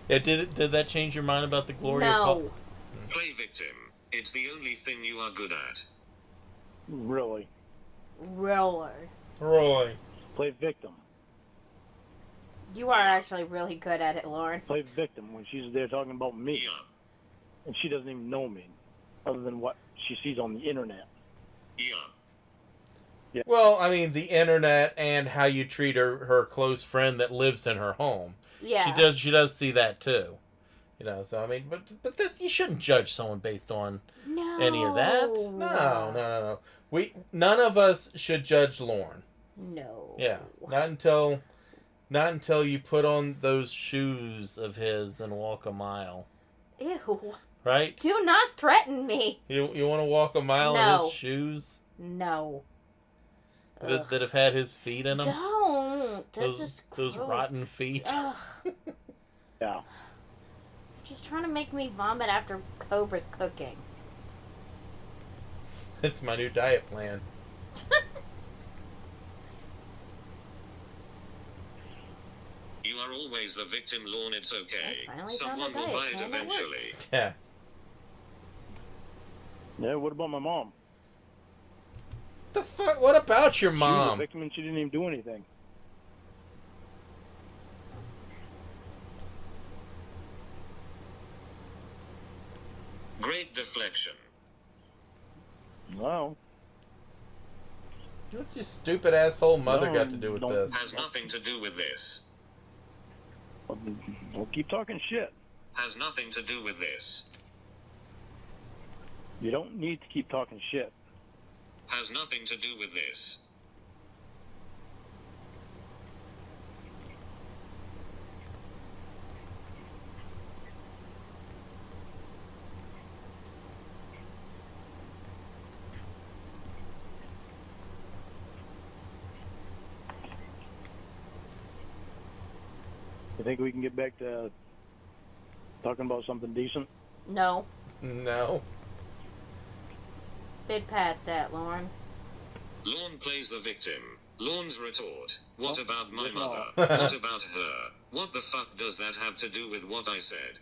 Yeah, did that change your mind about the Gloria? No. Play victim. It's the only thing you are good at. Really. Really? Roy. Play victim. You are actually really good at it, Lauren. Play victim when she's there talking about me, Yeah. and she doesn't even know me, other than what she sees on the internet. Yeah. Well, I mean, the internet and how you treat her close friend that lives in her home. Yeah. She does see that too. You know, so I mean, but this, you shouldn't judge someone based on No. any of that. No. None of us should judge Lauren. No. Yeah, not until you put on those shoes of his and walk a mile. Ew. Right? Do not threaten me. You want to walk a mile in No. his shoes No. that have had his feet in them? Don't. That's Those just gross. rotten feet. Ugh. Yeah. Just trying to make me vomit after Cobra's cooking. It's my new diet plan. You are always the victim, Lorne. It's okay. I finally Someone found a will buy diet it plan that eventually. works. Yeah. Yeah, what about my mom? The fuck? What about your She was a mom? victim and she didn't even do anything. Great deflection. Well, What's your stupid asshole mother No, got to do with don't- this? Has nothing to do with this. don't keep talking shit. Has nothing to do with this. You don't need to keep talking shit. Has nothing to do with this. You think we can get back to talking about something decent? No. No. Bit past that, Lauren. Lorne plays the victim. Lorne's retort. What Oh, about my good mother? call. What about her? What the fuck does that have to do with what I said?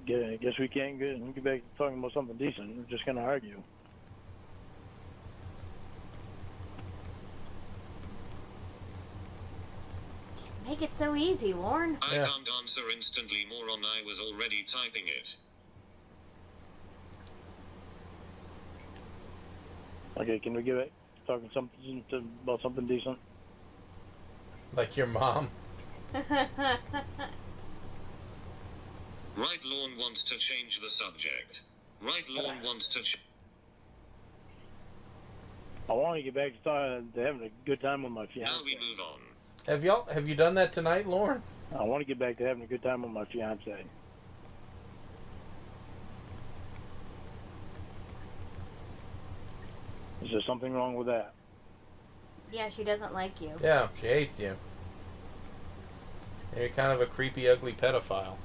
I guess we can't get back to talking about something decent. We're just going to argue. Just make it so easy, Lauren. I Yeah. can't answer instantly, moron. I was already typing it. Okay, can we get back to talking about something decent? Like your mom. Right, Lorne wants to change the subject. Right, Lorne wants to I want to get back to having a good time with my Now fiance. we move on. Have you done that tonight, Lauren? I want to get back to having a good time with my fiance. Is there something wrong with that? Yeah, she doesn't like you. Yeah, she hates you. You're kind of a creepy, ugly pedophile.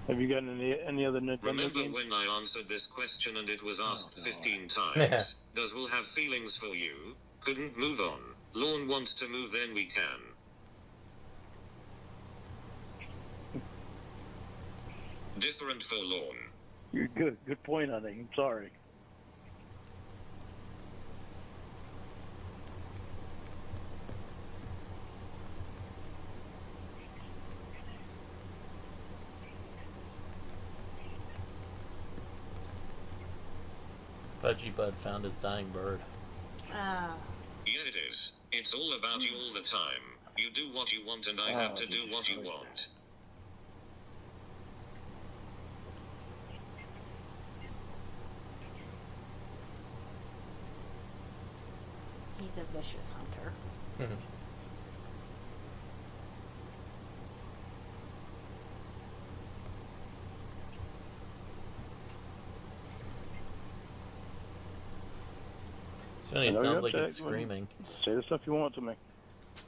Have you gotten any other Nintendo Remember games? when I answered this question and it was asked Oh, 15 times? Does Will have feelings for you? Couldn't move on. Lorne wants to move, then we can. Different for Lorne. You're good. Good point, I think. I'm sorry. Pudgy Bud found his dying bird. Ah. Yeah, it is. It's all about you all the time. You do what you want and I have to do what you want. He's a vicious hunter. Mhm. It's funny, it Hello, sounds you're like it's upset. screaming. Say the stuff you want to me.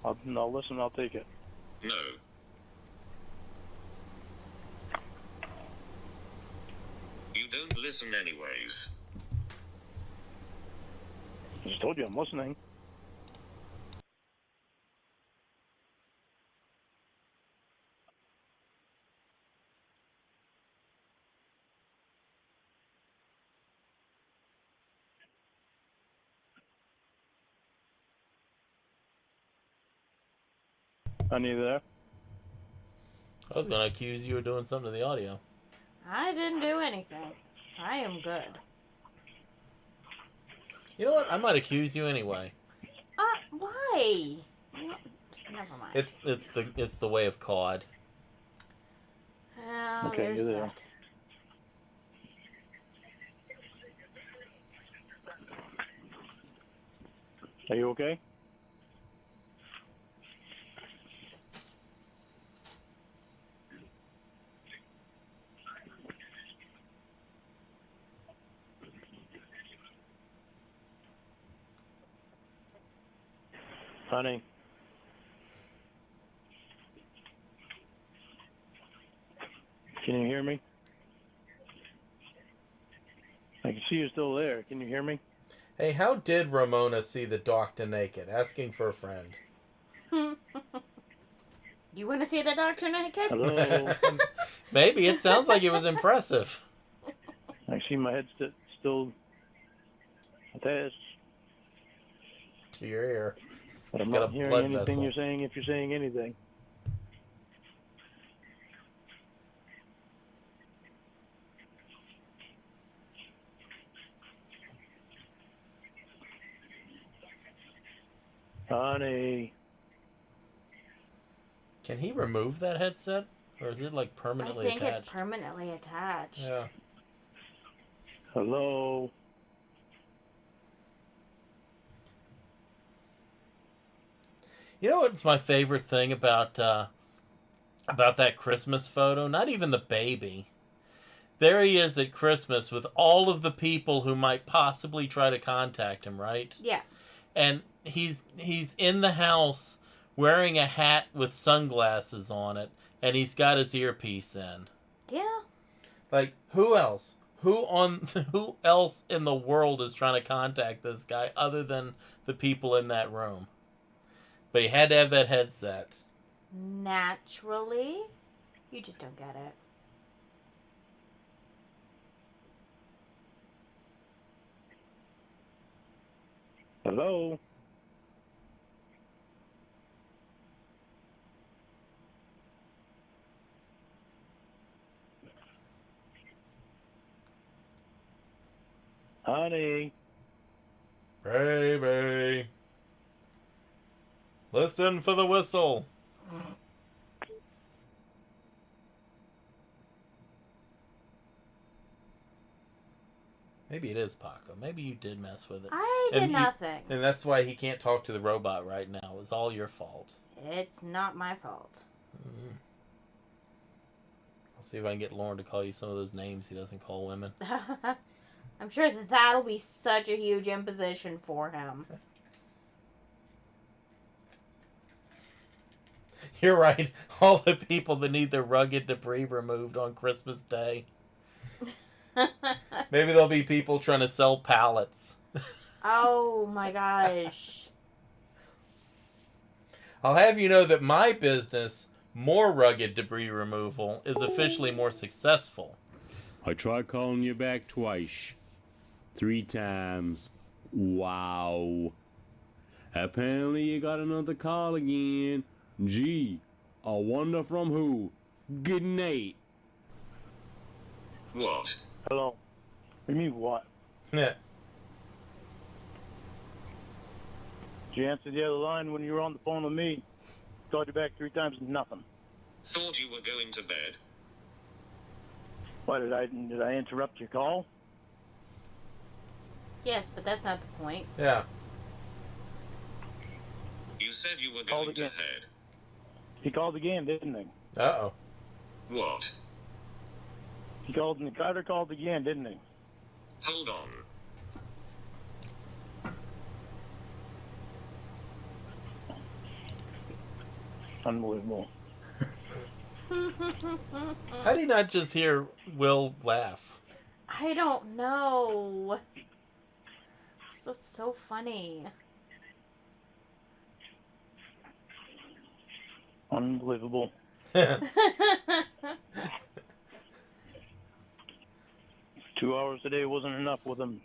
I'll listen. I'll take it. No. You don't listen anyways. I just told you I'm listening. Honey, there. I was going to accuse you of doing something to the audio. I didn't do anything. I am good. You know what? I might accuse you anyway. Why? Never mind. It's the way of COD. Oh, Okay, there's you're there. that. Are you okay? Honey. Can you hear me? I can see you're still there. Can you hear me? Hey, how did Ramona see the doctor naked? Asking for a friend. You want to see the doctor naked? Hello? Maybe. It sounds like it was impressive. I see my head still attached, To your ear. but I'm It's got not a hearing blood anything vessel. you're saying if you're saying anything. Honey. Can he remove that headset? Or is it like I permanently think attached? it's permanently attached. Yeah. Hello? You know what's my favorite thing about that Christmas photo? Not even the baby. There he is at Christmas with all of the people who might possibly try to contact him, right? Yeah. And he's in the house wearing a hat with sunglasses on it, and he's got his earpiece in. Yeah. Like, who else? Who else in the world is trying to contact this guy other than the people in that room? But he had to have that headset. Naturally. You just don't get it. Hello? Honey? Baby. Listen for the whistle. Maybe it is Paco. Maybe you did mess with it. I did And nothing. And that's why he can't talk to the robot. Robot right now. It was all your fault. It's not my fault. I'll see if I can get Lauren to call you some of those names he doesn't call women. I'm sure that'll be such a huge imposition for him. You're right. All the people that need their rugged debris removed on Christmas Day. Maybe there'll be people trying to sell pallets. Oh my gosh. I'll have you know that my business, More rugged debris removal, is officially more successful. I tried calling you back twice. 3 times. Wow. Apparently you got another call again. Gee, I wonder from who. Good night. What? Hello? What do you mean, what? yeah, Did you answer the other line when you were on the phone with me? Called you back 3 times, nothing. Thought you were going to bed. Why, did I interrupt your call? Yes, but that's not the point. yeah. You said you were Called going to again. head. He called again, didn't he? Uh-oh. What? He called, and Carter called again, didn't he? Hold on. Unbelievable. How do you not just hear Will laugh? I don't know. So it's so funny. Unbelievable. 2 hours a day wasn't enough with him.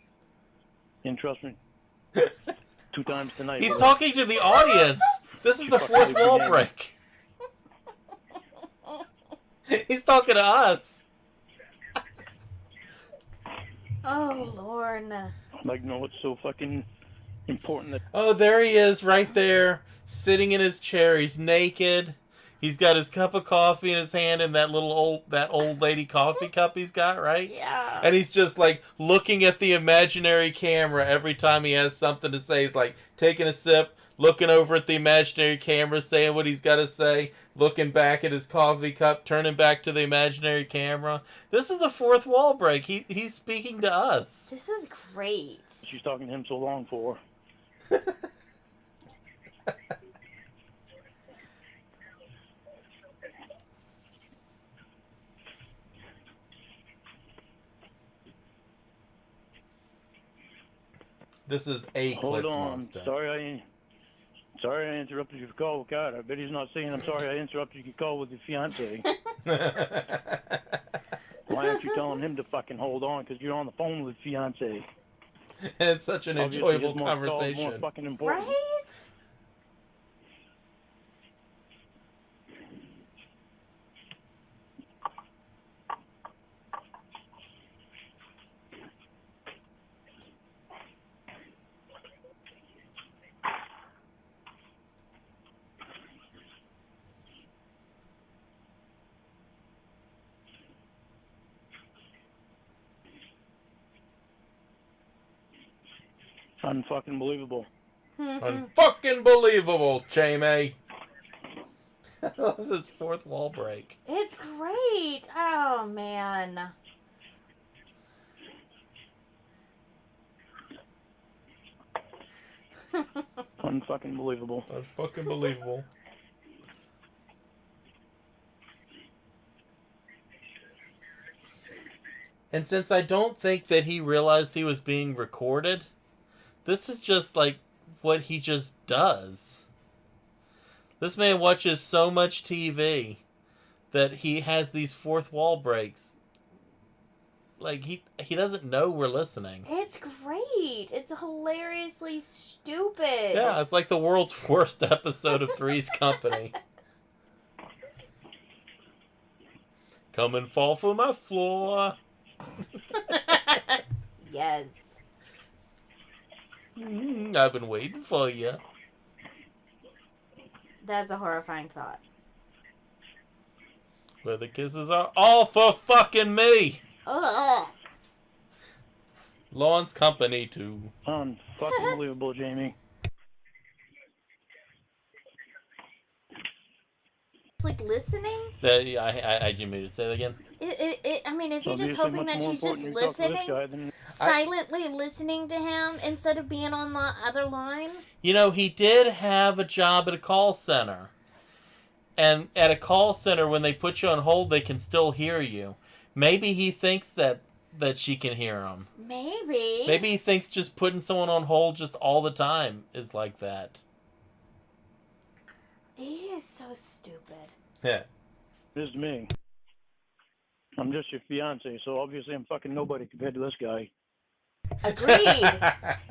And trust me. 2 times tonight. He's with talking to the audience. This is the fourth wall break. He's talking to us. Oh, Lord. Like, you know what's so fucking important that Oh, there he is, right there, sitting in his chair. He's naked. He's got his cup of coffee in his hand and that old lady coffee cup he's got, right? Yeah. And he's just like looking at the imaginary camera every time he has something to say. He's like taking a sip, looking over at the imaginary camera, saying what he's got to say, looking back at his coffee cup, turning back to the imaginary camera. This is a fourth wall break. He's speaking to us. This is great. she's talking to him so long for. This is a Hold Clips on. Monster. Sorry I interrupted your call. God, I bet he's not saying I'm sorry I interrupted your call with your fiance. Why aren't you telling him to fucking hold on? Because you're on the phone with fiance. And it's such an Obviously, enjoyable his more call is conversation. more fucking important. Right? Unfucking believable. Unfucking believable, Jamie. I love this fourth wall break. It's great. Oh, man. Unfucking believable. Unfucking believable. And since I don't think that he realized he was being recorded, this is just like what he just does. This man watches so much TV that he has these fourth wall breaks. Like, he doesn't know we're listening. It's great. It's hilariously stupid. Yeah, it's like the world's worst episode of Three's Company. Come and fall for my floor. Yes. I've been waiting for you. That's a horrifying thought. Where the kisses are all for fucking me. Ugh. Lawn's company too. Unfucking believable, Jamie. It's like listening. I didn't mean to say that again. I mean, is he just Obviously hoping much that more she's just important to talk to this listening? guy than- Silently listening to him instead of being on the other line? You know, he did have a job at a call center. And at a call center, when they put you on hold, they can still hear you. Maybe he thinks that she can hear him. Maybe. Maybe he thinks just putting someone on hold just all the time is like that. He is so stupid. Yeah. This is me. I'm just your fiance, so obviously I'm fucking nobody compared to this guy. Agreed.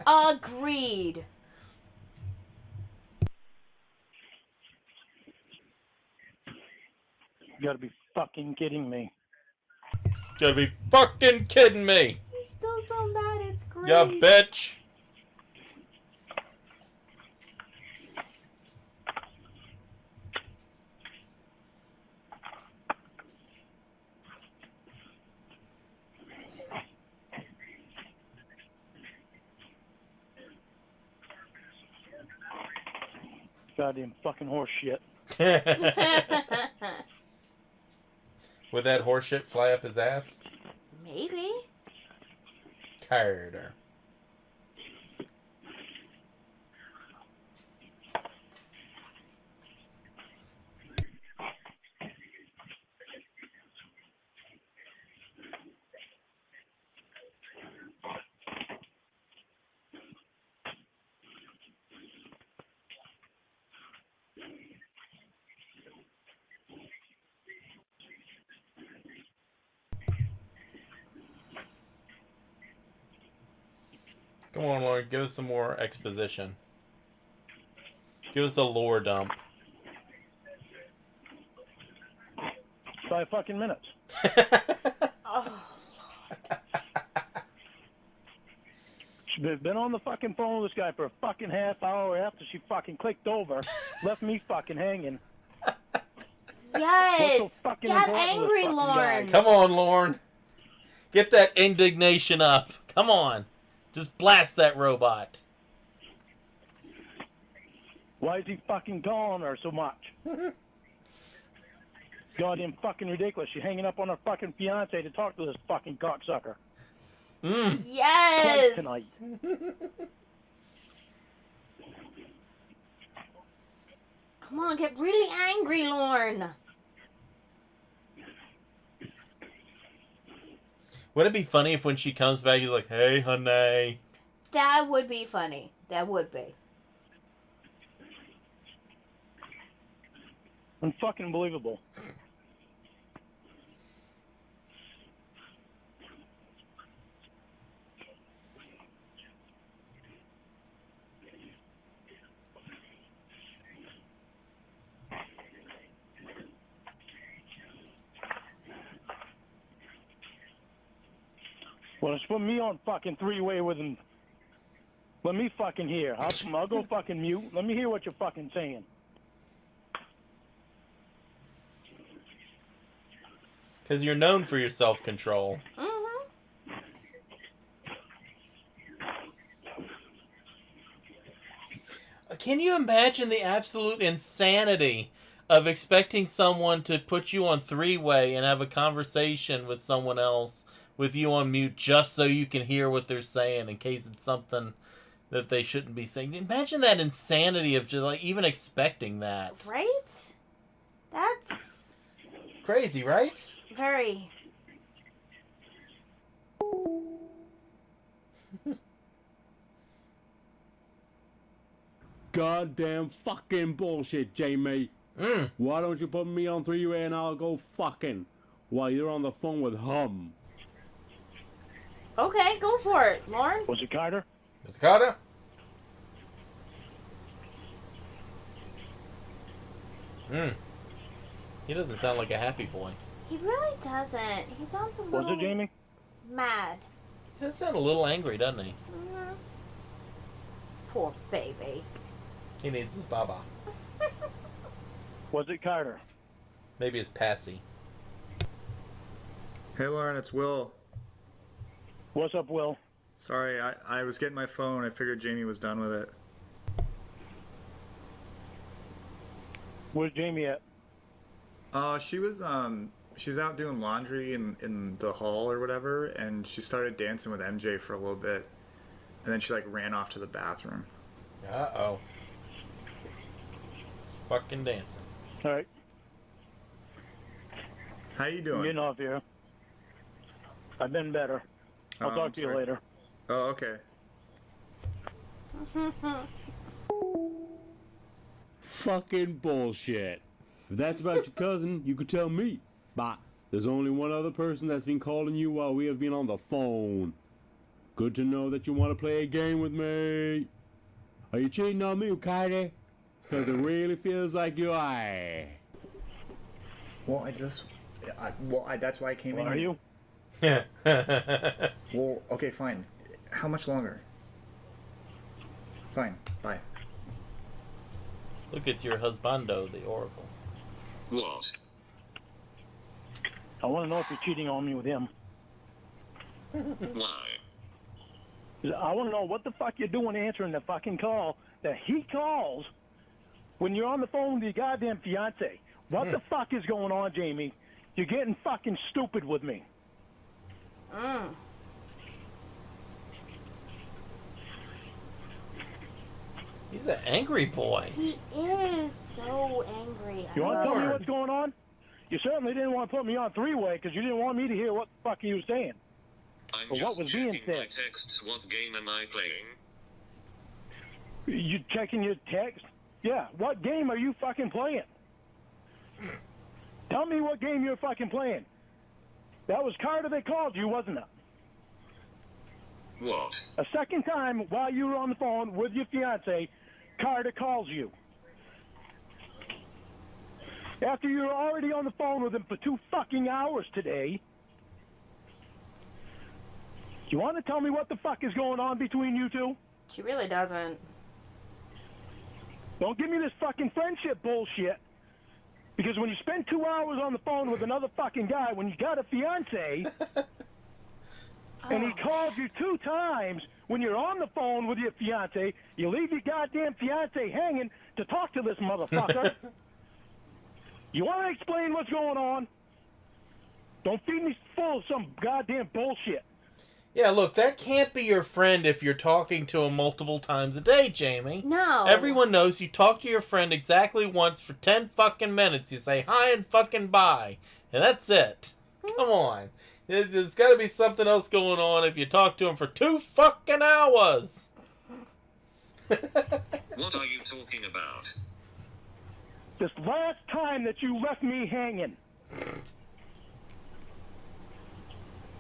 Agreed. You gotta be fucking kidding me. Gotta be fucking kidding me. He's still so mad. It's great. Ya bitch. Goddamn fucking horse shit. Would that horseshit fly up his ass? Maybe. Carter. Come on, Lauren, give us some more exposition. Give us a lore dump. 5 fucking minutes. Oh, She's been on the fucking phone with this guy for a fucking half hour after she fucking clicked over, left me fucking hanging. yes. What's so fucking Get important with angry, this fucking Lauren. guy? Come on, Lorne. Get that indignation up. Come on. Just blast that robot. Why is he fucking calling her so much? Goddamn fucking ridiculous. She's hanging up on her fucking fiance to talk to this fucking cocksucker. Yes. Tonight. Come on, get really angry, Lauren. Wouldn't it be funny if when she comes back, he's like, hey, honey. That would be funny. That would be. Unfucking believable. Well, it's put me on fucking three-way with him. Let me fucking hear. I'll go fucking mute. Let me hear what you're fucking saying. Because you're known for your self-control. Mm-hmm. Can you imagine the absolute insanity of expecting someone to put you on three-way and have a conversation with someone else with you on mute just so you can hear what they're saying in case it's something that they shouldn't be saying? Imagine that insanity of just like even expecting that. Right? That's Crazy, right? very. Goddamn fucking bullshit, Jamie. Why don't you put me on three-way and I'll go fucking while you're on the phone with Hum? Okay, go for it, Lauren. Was it Carter? Mr. Carter? He doesn't sound like a happy boy. He really doesn't. He sounds a Was little it Jamie? mad. He does sound a little angry, doesn't he? Mm-hmm. Poor baby. He needs his baba. Was it Carter? Maybe his passy. Hey Lauren, it's Will. What's up, Will? Sorry, I was getting my phone. I figured Jamie was done with it. Where's Jamie at? She's out doing laundry in the hall or whatever, and she started dancing with MJ for a little bit, and then she like ran off to the bathroom. Uh-oh. Fucking dancing. All right. How you I'm doing? getting off here. I've been better. I'll Oh, talk I'm to you sorry. later. Oh, okay. Fucking bullshit. If that's about your cousin, you could tell me. But there's only one other person that's been calling you while we have been on the phone. Good to know that you want to play a game with me. Are you cheating on me, Carter? Because it really feels like you are. Well, that's why I came in. Are here. you? Well, okay, fine. How much longer? Fine. Bye. Look, it's your husbando, the Oracle. What? I want to know if you're cheating on me with him. Why? I want to know what the fuck you're doing answering the fucking call that he calls when you're on the phone with your goddamn fiance. What the fuck is going on, Jamie? You're getting fucking stupid with me. He's an angry boy. He is so angry. You want to tell me Lord. what's going on? You certainly didn't want to put me on three-way because you didn't want me to hear what the fuck he was saying. I'm Well, what just was being checking my said? texts. What game am I playing? You checking your text? Yeah. What game are you fucking playing? Tell me what game you're fucking playing. That was Carter that called you, wasn't it? What? A second time while you were on the phone with your fiance, Carter calls you. After you're already on the phone with him for 2 fucking hours today. You want to tell me what the fuck is going on between you two? She really doesn't. Don't give me this fucking friendship bullshit. Because when you spend 2 hours on the phone with another fucking guy, when you got a fiance, and he calls you 2 times when you're on the phone with your fiance, you leave your goddamn fiance hanging to talk to this motherfucker. You want to explain what's going on? Don't feed me full of some goddamn bullshit. Yeah, look, that can't be your friend if you're talking to him multiple times a day, Jamie. No. Everyone knows you talk to your friend exactly once for 10 fucking minutes. You say hi and fucking bye. And that's it. Come on. There's got to be something else going on if you talk to him for 2 fucking hours. What are you talking about? This last time that you left me hanging.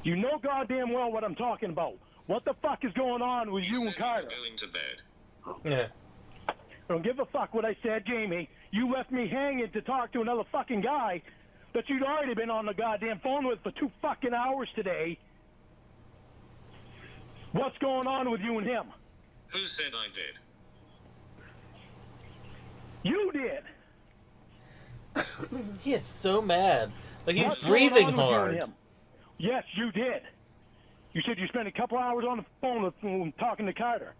You know goddamn well what I'm talking about. What the fuck is going on with you and Carter? Going to bed. Yeah. Don't give a fuck what I said, Jamie. You left me hanging to talk to another fucking guy that you'd already been on the goddamn phone with for 2 fucking hours today. What's going on with you and him? Who said I did? You did. He is so mad. Like, he's What's breathing going on with you and hard. him? Yes, you did. You said you spent a couple hours on the phone with, talking to Carter.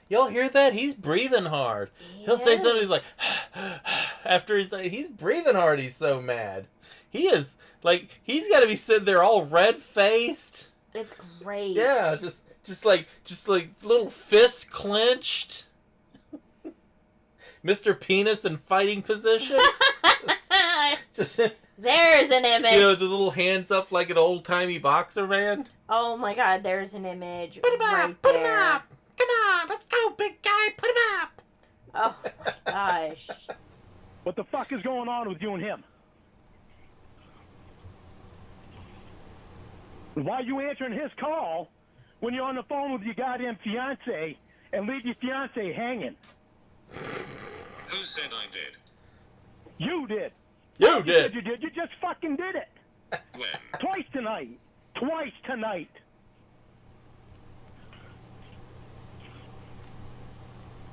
Y'all hear that? He's breathing hard. He'll say something, he's like, after he's breathing hard, he's so mad. He is, like, he's got to be sitting there all red-faced. It's great. Yeah, just like little fists clenched. Mr. Penis in fighting position. just There's an image. You know, the little hands up like an old-timey boxer man. Oh my god, there's an image Put him right up! Put there. him up! Come on, let's go, big guy! Put him up! Oh my gosh. What the fuck is going on with you and him? Why are you answering his call when you're on the phone with your goddamn fiance and leave your fiance hanging? Who said I did? You did. You did. said you did. You just fucking did it. When? Twice tonight. Twice tonight.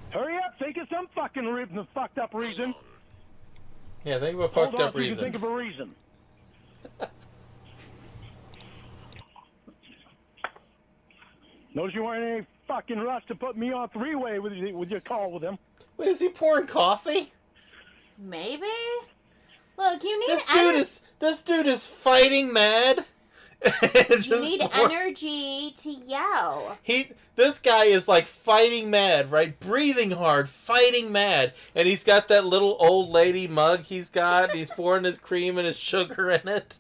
Hurry up. Think of some fucking fucked up reason. Yeah, think of a Hold fucked on up so you can reason. think of a reason. Notice you weren't in any fucking rush to put me on 3-way with your call with him. Wait, is he pouring coffee? Maybe? Look, you need This dude is fighting mad. you need energy to yell. This guy is like fighting mad, right? Breathing hard, fighting mad, and he's got that little old lady mug he's got. And he's pouring his cream and his sugar in it.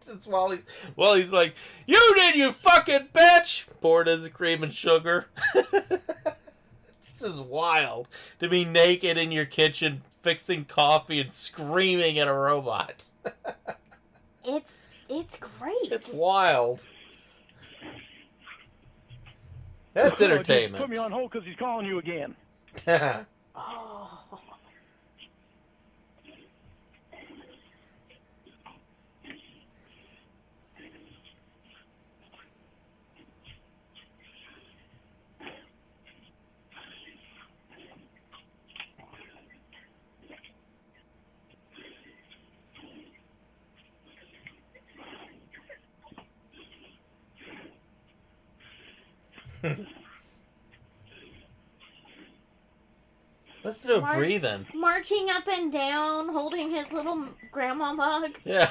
Just while he's like, "You did, you fucking bitch!" Poured his cream and sugar. It's just wild to be naked in your kitchen fixing coffee and screaming at a robot. It's great. It's wild. That's entertainment. Put me on hold because he's calling you again. Oh. Listen to him breathing. Marching up and down, holding his little grandma mug. Yeah.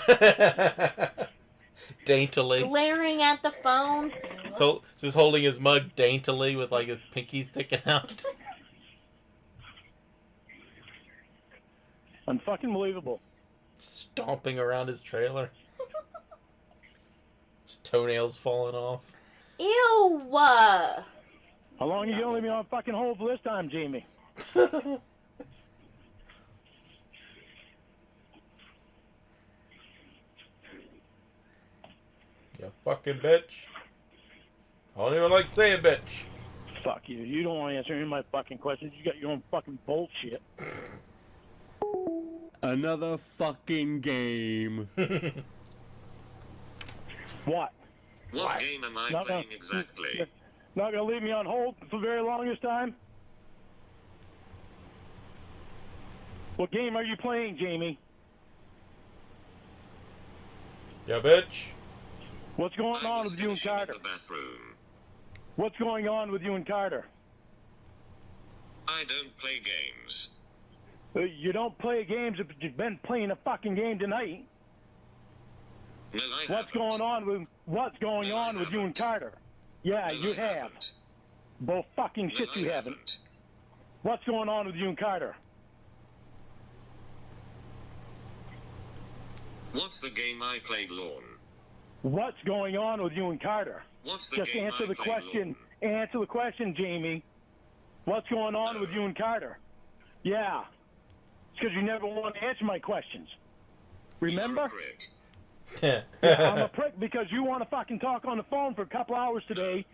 Daintily. Glaring at the phone. So, just holding his mug daintily with like his pinky sticking out. Unfucking believable. Stomping around his trailer. His toenails falling off. Ew! How long are you going to leave me on fucking hold for this time, Jamie? You fucking bitch. I don't even like saying bitch. Fuck you. You don't want to answer any of my fucking questions. You got your own fucking bullshit. Another fucking game. What? What game am I Not playing gonna- exactly? Not gonna leave me on hold for very long this time? What game are you playing, Jamie? Yeah, bitch. What's going I on was with you and finishing in Carter? the bathroom. What's going on with you and Carter? I don't play games. You don't play games, but you've been playing a fucking game tonight. No, I What's haven't. going on with you and Carter? Yeah, No, you I have. haven't. Both fucking No, shit I you haven't. haven't. What's going on with you and Carter? What's the game I played, Lorne? What's going on with you and Carter? What's the Just game answer I the played, question. Lorne? Answer the question, Jamie. What's going on with you and Carter? Yeah. It's because you never want to answer my questions. Remember? You're a prick. Yeah, I'm a prick because you want to fucking talk on the phone for a couple hours today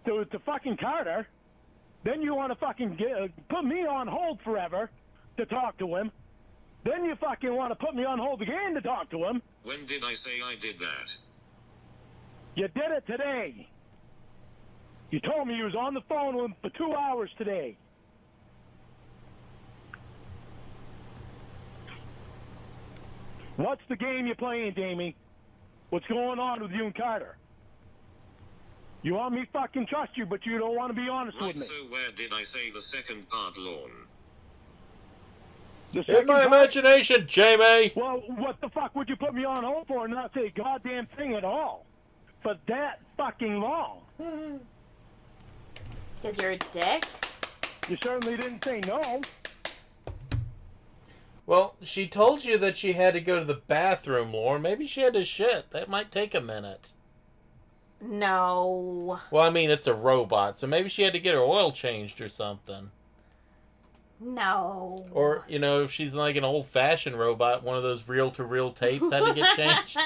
to fucking Carter. Then you want to fucking put me on hold forever to talk to him. Then you fucking want to put me on hold again to talk to him. When did I say I did that? You did it today. You told me you was on the phone with him for 2 hours today. What's the game you're playing, Jamie? What's going on with you and Carter? You want me to fucking trust you, but you don't want to be honest Right, with me. so where did I say the second part, Lorne? The In second my part- imagination, Jamie. Well, what the fuck would you put me on hold for and not say a goddamn thing at all? For that fucking long? Because you're a dick? You certainly didn't say no. Well, she told you that she had to go to the bathroom, Lauren. Maybe she had to shit. That might take a minute. No. Well, I mean, it's a robot, so maybe she had to get her oil changed or something. No. Or, you know, if she's like an old-fashioned robot, one of those reel-to-reel tapes had to get changed.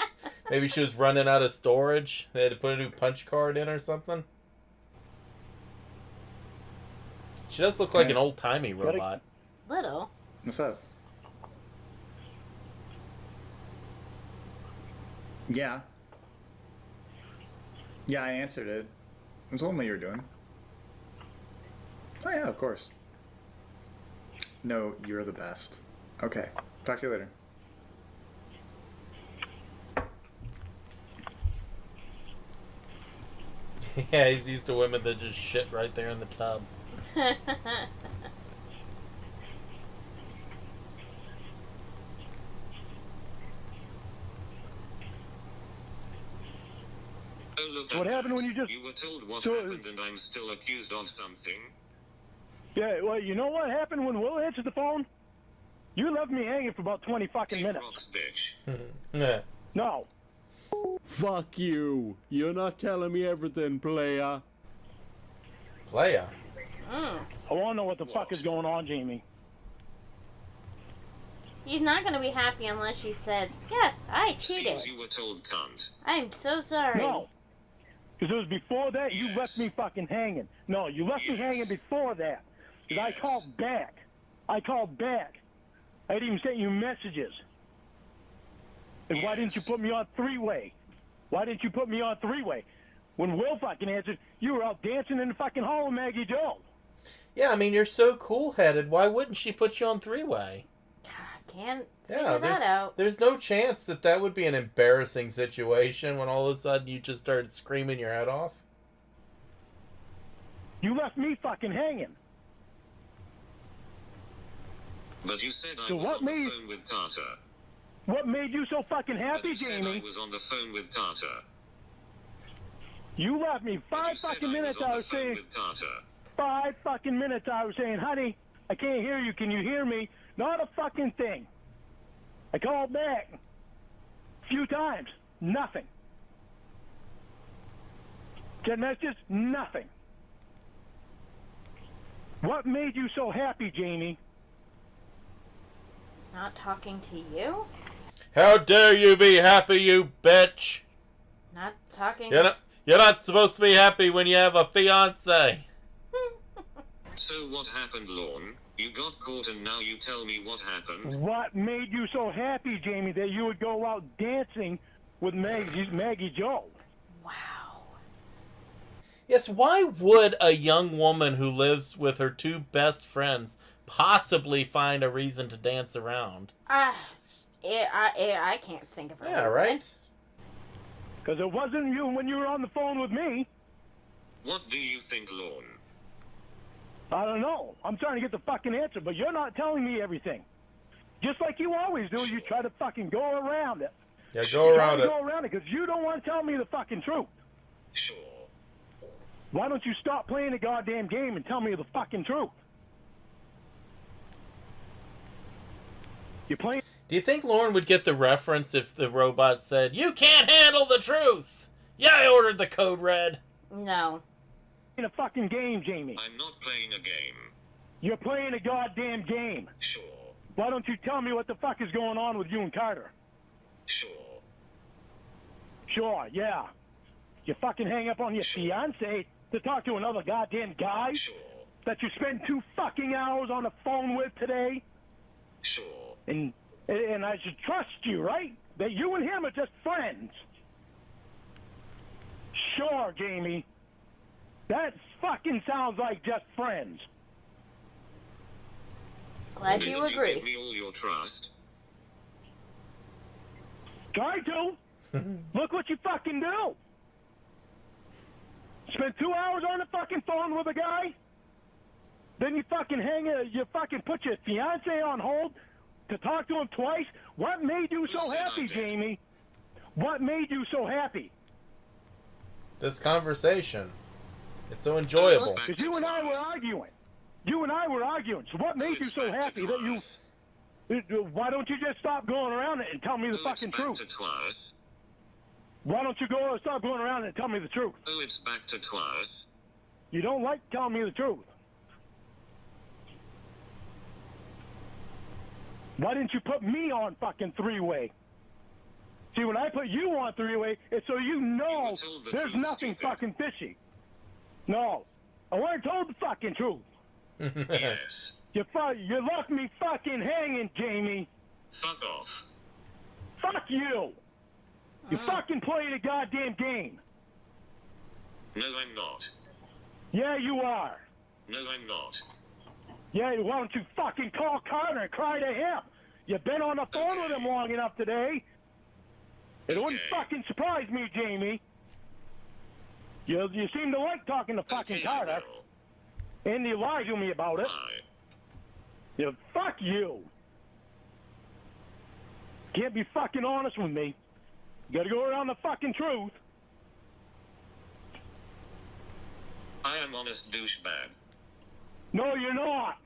Maybe she was running out of storage. They had to put a new punch card in or something. She does look like an old-timey robot. Little. What's up? Yeah. Yeah, I answered it. I told me what you were doing. Oh yeah, of course. No, you're the best. Okay. Talk to you later. Yeah, he's used to women that just shit right there in the tub. Oh, look What at happened that. when you just- You were told what So- happened and I'm still accused of something? Yeah, well, you know what happened when Will answered the phone? You left me hanging for about 20 fucking Hey, minutes. rocks, bitch. Yeah. No. Fuck you. You're not telling me everything, player. Playa. I want to know what the fuck is going on, Jamie. He's not going to be happy unless she says, yes, I cheated. Seems you were told cunt. I'm so sorry. No. Because it was before that you Yes. left me fucking hanging. No, you left me hanging before that. Because I Yes. called back. I had even sent you messages. And why didn't you Yes. put me on three-way? Why didn't you put me on three-way? When Will fucking answered, you were out dancing in the fucking hall with Maggie Joe. Yeah, I mean, you're so cool-headed. Why wouldn't she put you on three-way? Can't figure Yeah, that out. there's no chance that that would be an embarrassing situation when all of a sudden you just started screaming your head off. You left me fucking hanging. But you said I So was what on the made- phone with Carter. What made you so fucking But happy, you said I Jamie? was on the phone with Carter. You left me But you 5 said fucking I minutes. was on I the was phone saying, with Carter. 5 fucking minutes. I was saying, honey, I can't hear you. Can you hear me? Not a fucking thing. I called back a few times. Nothing. Sent messages. Nothing. What made you so happy, Jamie? Not talking to you? How dare you be happy, you bitch! Not talking... You're not supposed to be happy when you have a fiance. So what happened, Lorne? You got caught and now you tell me what happened. What made you so happy, Jamie, that you would go out dancing with Maggie Joe? Wow. Yes, why would a young woman who lives with her two best friends possibly find a reason to dance around? I can't think of a Yeah, reason. right? Because it wasn't you when you were on the phone with me. What do you think, Lorne? I don't know. I'm trying to get the fucking answer, but you're not telling me everything. Just like you always do, you try to fucking go around it. Yeah, go around it. Go around it because you don't want to tell me the fucking truth. Sure. Why don't you stop playing the goddamn game and tell me the fucking truth? You're playing Do you think Lauren would get the reference if the robot said, "You can't handle the truth"? Yeah, I ordered the code red. No. a fucking game, Jamie. I'm not playing a game. You're playing a goddamn game. Sure. Why don't you tell me what the fuck is going on with you and Carter? Sure. Sure, yeah. You fucking hang up on your fiance to talk to another goddamn guy Sure. that you spent 2 fucking hours on the phone with today? Sure. And I should trust you, right? That you and him are just friends. Sure, Jamie. That fucking sounds like just friends. Glad you Didn't agree. give me all your trust? Try to. Look what you fucking do. Spend 2 hours on the fucking phone with a guy. Then you fucking put your fiance on hold to talk to him twice. What made you so said I happy, did? Jamie? What made you so happy? This conversation. It's so enjoyable. Because you and I were arguing. You and I were arguing. So what made you It's so back to happy that you... class. Why don't you just stop going around it and tell me the Oh, fucking it's back truth? to twice. Why don't you stop going around and tell me the truth? Oh, it's back to twice. You don't like telling me the truth. Why didn't you put me on fucking three-way? See, when I put you on three-way, it's so you know You were told the there's truth, nothing stupid. fucking fishy. No. I wasn't told the fucking truth. Yes. You left me fucking hanging, Jamie. Fuck off. Fuck you. You fucking played a goddamn game. No, I'm not. Yeah, you are. No, I'm not. Yeah, why don't you fucking call Carter and cry to him? You've been on the phone with him long enough today. It wouldn't Okay. fucking surprise me, Jamie. You seem to like talking to fucking Okay, Carter, well, and you lied to me about it. bye. Yeah, fuck you. Can't be fucking honest with me. You gotta go around the fucking truth. I am honest douchebag. No, you're not.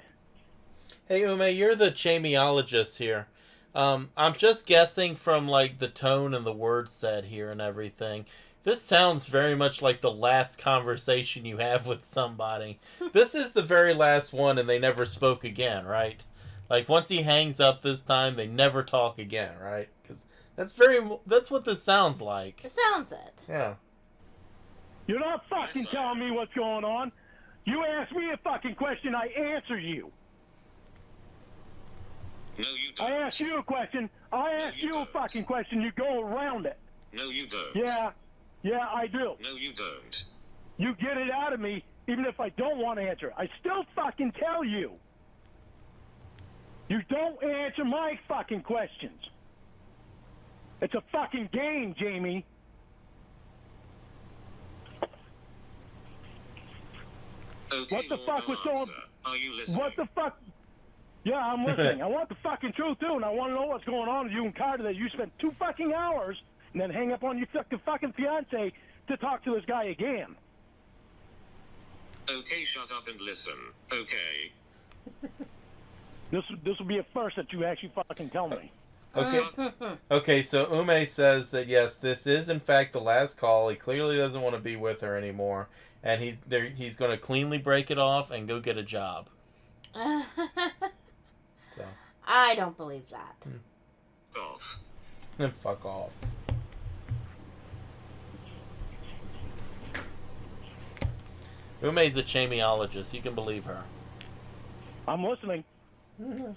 Hey, Ume, you're the Chamiologist here. I'm just guessing from, like, the tone and the words said here and everything. This sounds very much like the last conversation you have with somebody. This is the very last one and they never spoke again, right? Like, once he hangs up this time, they never talk again, right? Because that's what this sounds like. It sounds it. Yeah. You're not fucking telling me what's going on. You asked me a fucking question, I answer you. No, you I don't. asked you a question, I asked you you a don't. fucking question, you go around it. No, you don't. Yeah, I do. No, you don't. You get it out of me, even if I don't want to answer. I still fucking tell you. You don't answer my fucking questions. It's a fucking game, Jamie. Okay, What the Lord, fuck was I'll so- answer. Are you listening? What the fuck? Yeah, I'm listening. I want the fucking truth, too, and I want to know what's going on with you and Carter that you spent 2 fucking hours and then hang up on your fucking fiance to talk to this guy again. Okay, shut up and listen. Okay. This will be a first that you actually fucking tell me. Okay. Okay, so Ume says that yes, this is in fact the last call. He clearly doesn't want to be with her anymore, and he's going to cleanly break it off and go get a job. So, I don't believe that. Off. fuck off. Ume's a Chamiologist. You can believe her. I'm listening. Okay,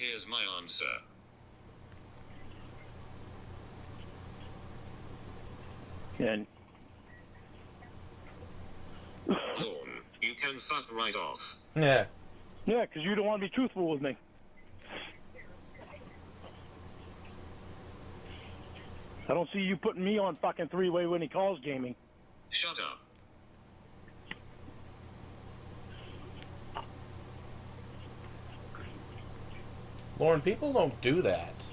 here's my answer. And Lorne, you can fuck right off. Yeah. yeah, because you don't want to be truthful with me. I don't see you putting me on fucking three-way when he calls gaming. Shut up. Lauren, people don't do that.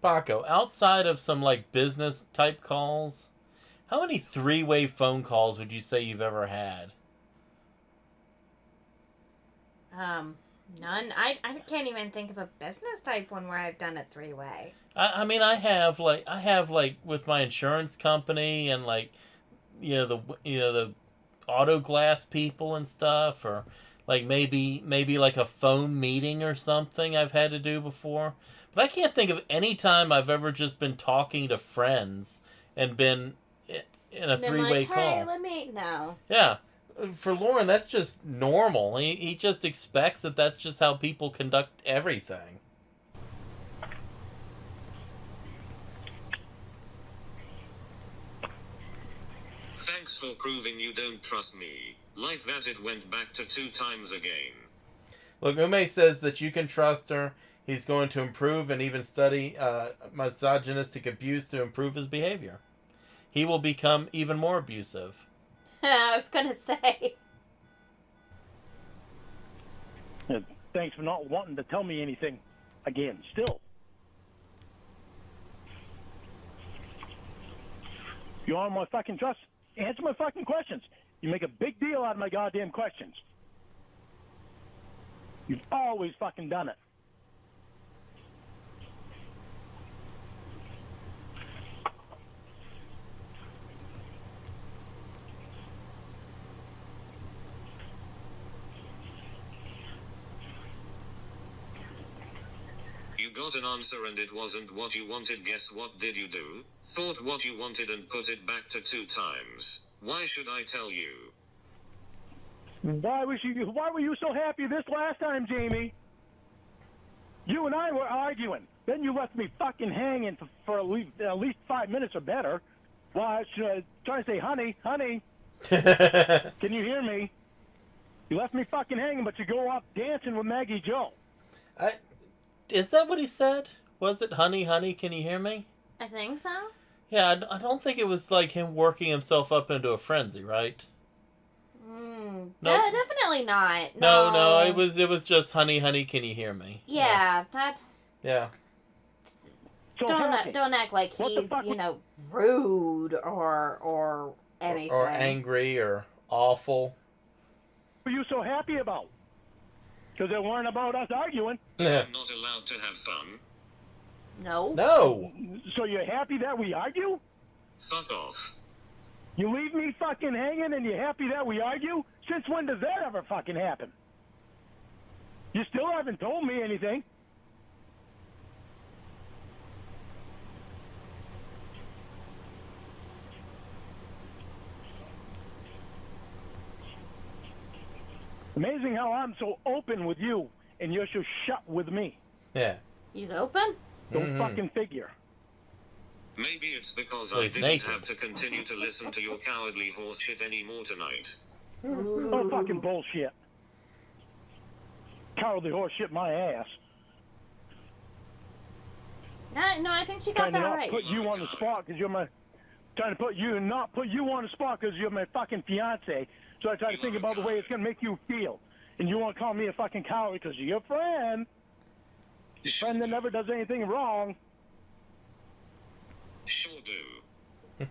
Paco, outside of some like business type calls, how many three-way phone calls would you say you've ever had? None. I can't even think of a business type one where I've done a three-way. I mean, I have like with my insurance company and like, the auto glass people and stuff, or like maybe like a phone meeting or something I've had to do before. But I can't think of any time I've ever just been talking to friends and been in a three-way call. Hey, let me know. Yeah. For Lauren, that's just normal. He just expects that that's just how people conduct everything. Thanks for proving you don't trust me. Like that it went back to 2 times again. Look, Ume says that you can trust her. He's going to improve and even study misogynistic abuse to improve his behavior. He will become even more abusive. I was gonna say. And thanks for not wanting to tell me anything again. Still. You want my fucking trust? Answer my fucking questions. You make a big deal out of my goddamn questions. You've always fucking done it. You got an answer and it wasn't what you wanted. Guess what did you do? Thought what you wanted and put it back to 2 times. Why should I tell you? Why were you so happy this last time, Jamie? You and I were arguing. Then you left me fucking hanging for at least 5 minutes or better. Why should I try to say, honey? Can you hear me? You left me fucking hanging, but you go off dancing with Maggie Joe. Is that what he said? Was it, honey, can you hear me? I think so. Yeah, I don't think it was like him working himself up into a frenzy, right? No, Nope. definitely not. No, it was just honey, can you hear me? Yeah, that. Yeah. So Don't act like What the he's fuck rude or anything. Or angry or awful. What were you so happy about? Because they weren't about us arguing. Yeah. I'm not allowed to have fun. No. No. So you're happy that we argue? Fuck off. You leave me fucking hanging and you're happy that we argue? Since when does that ever fucking happen? You still haven't told me anything. Amazing how I'm so open with you and you're so shut with me. Yeah. He's open? Don't fucking figure. Maybe it's because Well, I he's didn't naked. have to continue to listen to your cowardly horseshit anymore tonight. Oh, fucking bullshit. Cowardly horse shit my ass. No, I think she got Trying to that not right. put you on the spot because you're my... Trying to put you on the spot because you're my fucking fiance. So I try to think about the way it's going to make you feel. And you want to call me a fucking coward because you're your friend. Your friend that never does anything wrong. Sure do.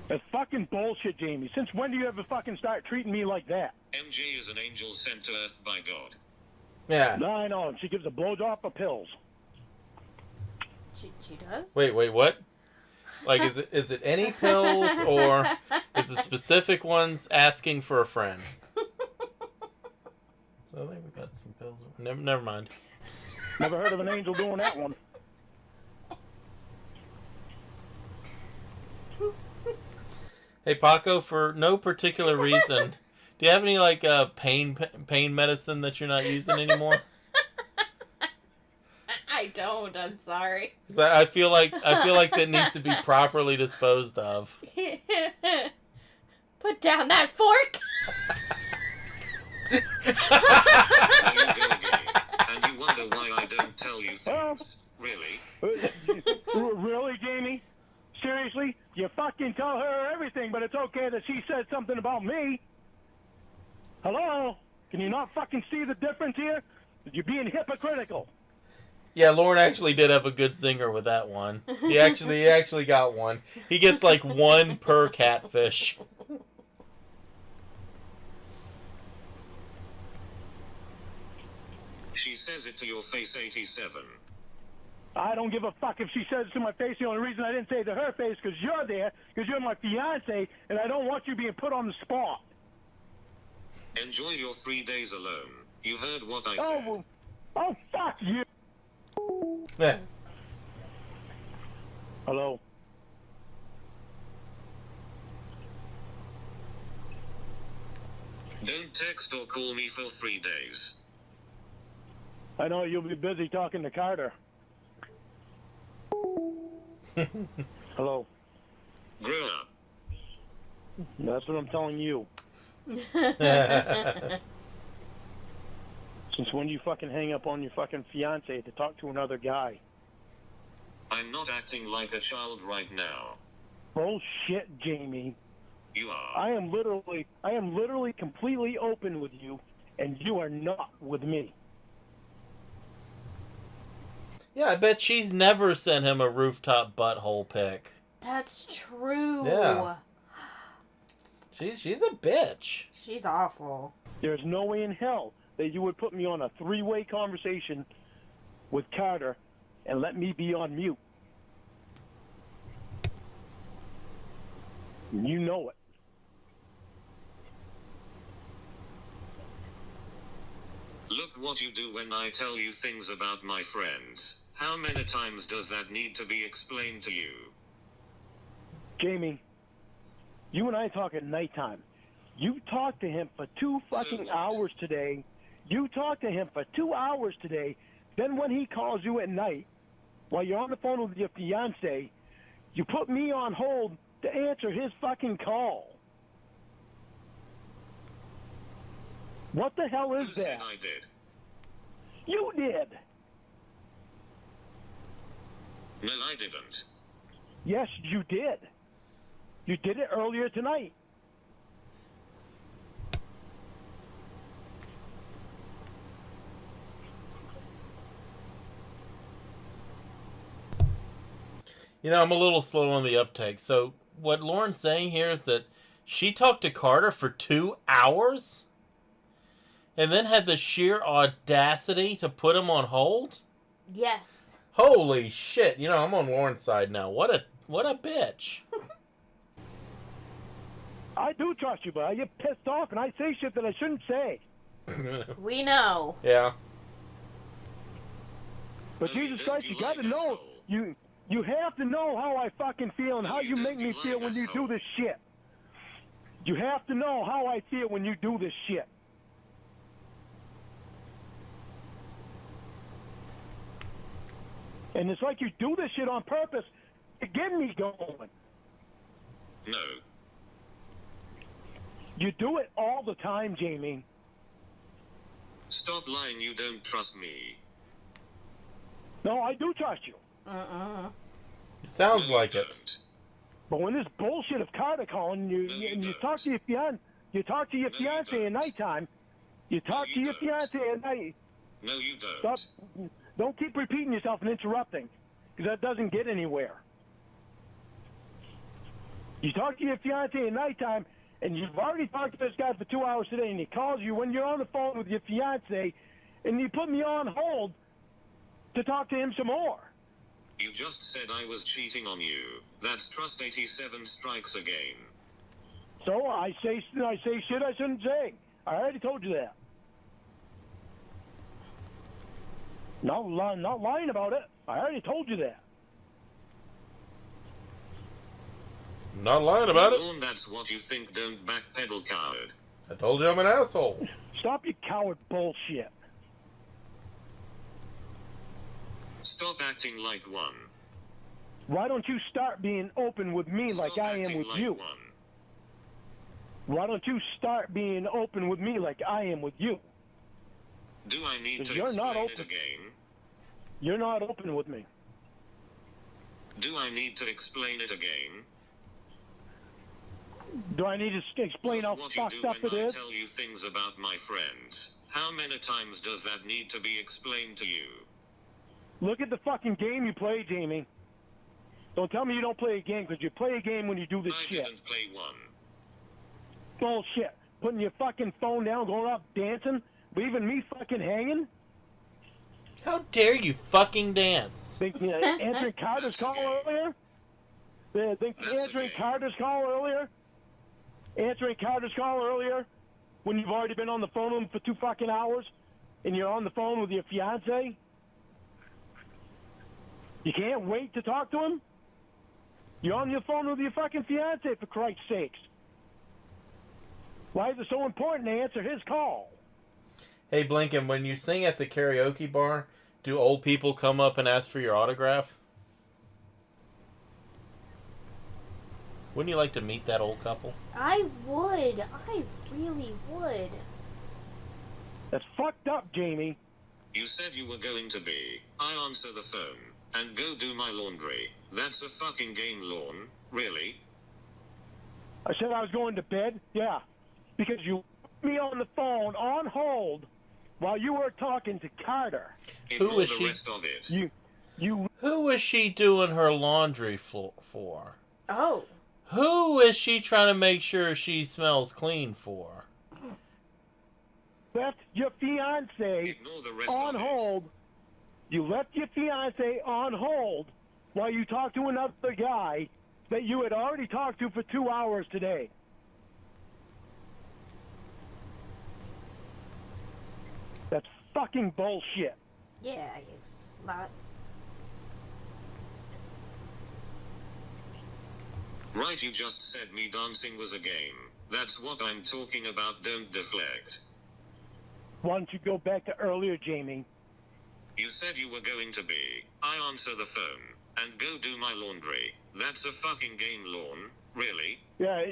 That's fucking bullshit, Jamie. Since when do you ever fucking start treating me like that? MJ is an angel sent to Earth by God. Yeah. I know. And she gives a blowjob for pills. She does? Wait, what? Like, is it any pills or is it specific ones asking for a friend? So I think we got some pills. never mind. Never heard of an angel doing that one. Hey Paco, for no particular reason, do you have any like pain medicine that you're not using anymore? I don't. I'm sorry. 'Cause I feel like that needs to be properly disposed of. Put down that fork. There you go again. And you wonder why I don't tell you things. Really? Really, Jamie? Seriously? You fucking tell her everything, but it's okay that she said something about me. Hello? Can you not fucking see the difference here? You're being hypocritical. Yeah, Lauren actually did have a good zinger with that one. He actually got one. He gets like one per catfish. She says it to your face, 87. I don't give a fuck if she says it to my face. The only reason I didn't say it to her face because you're there, because you're my fiance, and I don't want you being put on the spot. Enjoy your 3 days alone. You heard what I said. Oh, fuck you. Yeah. Hello? Don't text or call me for 3 days. I know you'll be busy talking to Carter. Hello? Grow up. That's what I'm telling you. Since when do you fucking hang up on your fucking fiance to talk to another guy? I'm not acting like a child right now. Bullshit, Jamie. You are. I am literally completely open with you, and you are not with me. Yeah, I bet she's never sent him a rooftop butthole pic. That's true. Yeah. She's a bitch. She's awful. There's no way in hell that you would put me on a three-way conversation with Carter and let me be on mute. You know it. Look what you do when I tell you things about my friends. How many times does that need to be explained to you? Jamie, you and I talk at nighttime. You talked to him for 2 fucking hours today. You talked to him for 2 hours today. Then when he calls you at night, while you're on the phone with your fiance, you put me on hold to answer his fucking call. What the hell is Who said that? I did? You did. No, I didn't. Yes, you did. You did it earlier tonight. You know, I'm a little slow on the uptake. So what Lauren's saying here is that she talked to Carter for 2 hours and then had the sheer audacity to put him on hold? Yes. Holy shit. You know, I'm on Lauren's side now. What a bitch. I do trust you, but I get pissed off and I say shit that I shouldn't say. We know. Yeah. But No, you Jesus don't, Christ, you you gotta lying know, asshole. you have to know how I fucking feel and No, how you you don't, make you me feel lying when you do asshole. this shit. You have to know how I feel when you do this shit. And it's like you do this shit on purpose to get me going. No. You do it all the time, Jamie. Stop lying, you don't trust me. No, I do trust you. It sounds No, you like it. don't. But when this bullshit of Carter calling you, No, you and you don't. talk to your fiance, you talk to your No, you fiance don't. at nighttime. You talk you to your don't. fiance at night. No, you don't. Stop. Don't keep repeating yourself and interrupting, because that doesn't get anywhere. You talk to your fiance at nighttime, and you've already talked to this guy for 2 hours today, and he calls you when you're on the phone with your fiance, and you put me on hold to talk to him some more. You just said I was cheating on you. That's trust 87 strikes again. So I say shit I shouldn't say. I already told you that. Not lying about it. I already told you that. Not lying about it. Lorne, that's what you think. Don't backpedal, coward. I told you I'm an asshole. Stop your coward bullshit. Stop acting like one. Why don't you start being open with me Stop like I am acting with like you? one. Why don't you start being open with me like I am with you? Do I need 'Cause to you're not explain it open. again? You're not open with me. Do I need to explain it again? Do I need to explain how What you fucked do up it when I is? tell you things about my friends. How many times does that need to be explained to you? Look at the fucking game you play, Jamie. Don't tell me you don't play a game, because you play a game when you do this I shit. didn't play one. Bullshit. Putting your fucking phone down, going up dancing, leaving me fucking hanging. How dare you fucking dance? Think answering Carter's call earlier? Think answering Carter's call earlier? Answering Carter's call earlier when you've already been on the phone with him for 2 fucking hours and you're on the phone with your fiance? You can't wait to talk to him? You're on your phone with your fucking fiance, for Christ's sakes. Why is it so important to answer his call? Hey, Blinken, when you sing at the karaoke bar, do old people come up and ask for your autograph? Wouldn't you like to meet that old couple? I would. I really would. That's fucked up, Jamie. You said you were going to be. I answer the phone and go do my laundry. That's a fucking game, Lorne. Really? I said I was going to bed? Yeah. Because you put me on the phone on hold while you were talking to Carter. Who Ignore was the she? rest of it. You Who was she doing her laundry for? Oh. Who is she trying to make sure she smells clean for? left your fiance Ignore the rest on of it. hold. You left your fiance on hold while you talked to another guy that you had already talked to for 2 hours today. That's fucking bullshit. Yeah, you slut. Right, you just said me dancing was a game. That's what I'm talking about, don't deflect. Why don't you go back to earlier, Jamie? You said you were going to be. I answer the phone and go do my laundry. That's a fucking game, Lorne. Really? Yeah,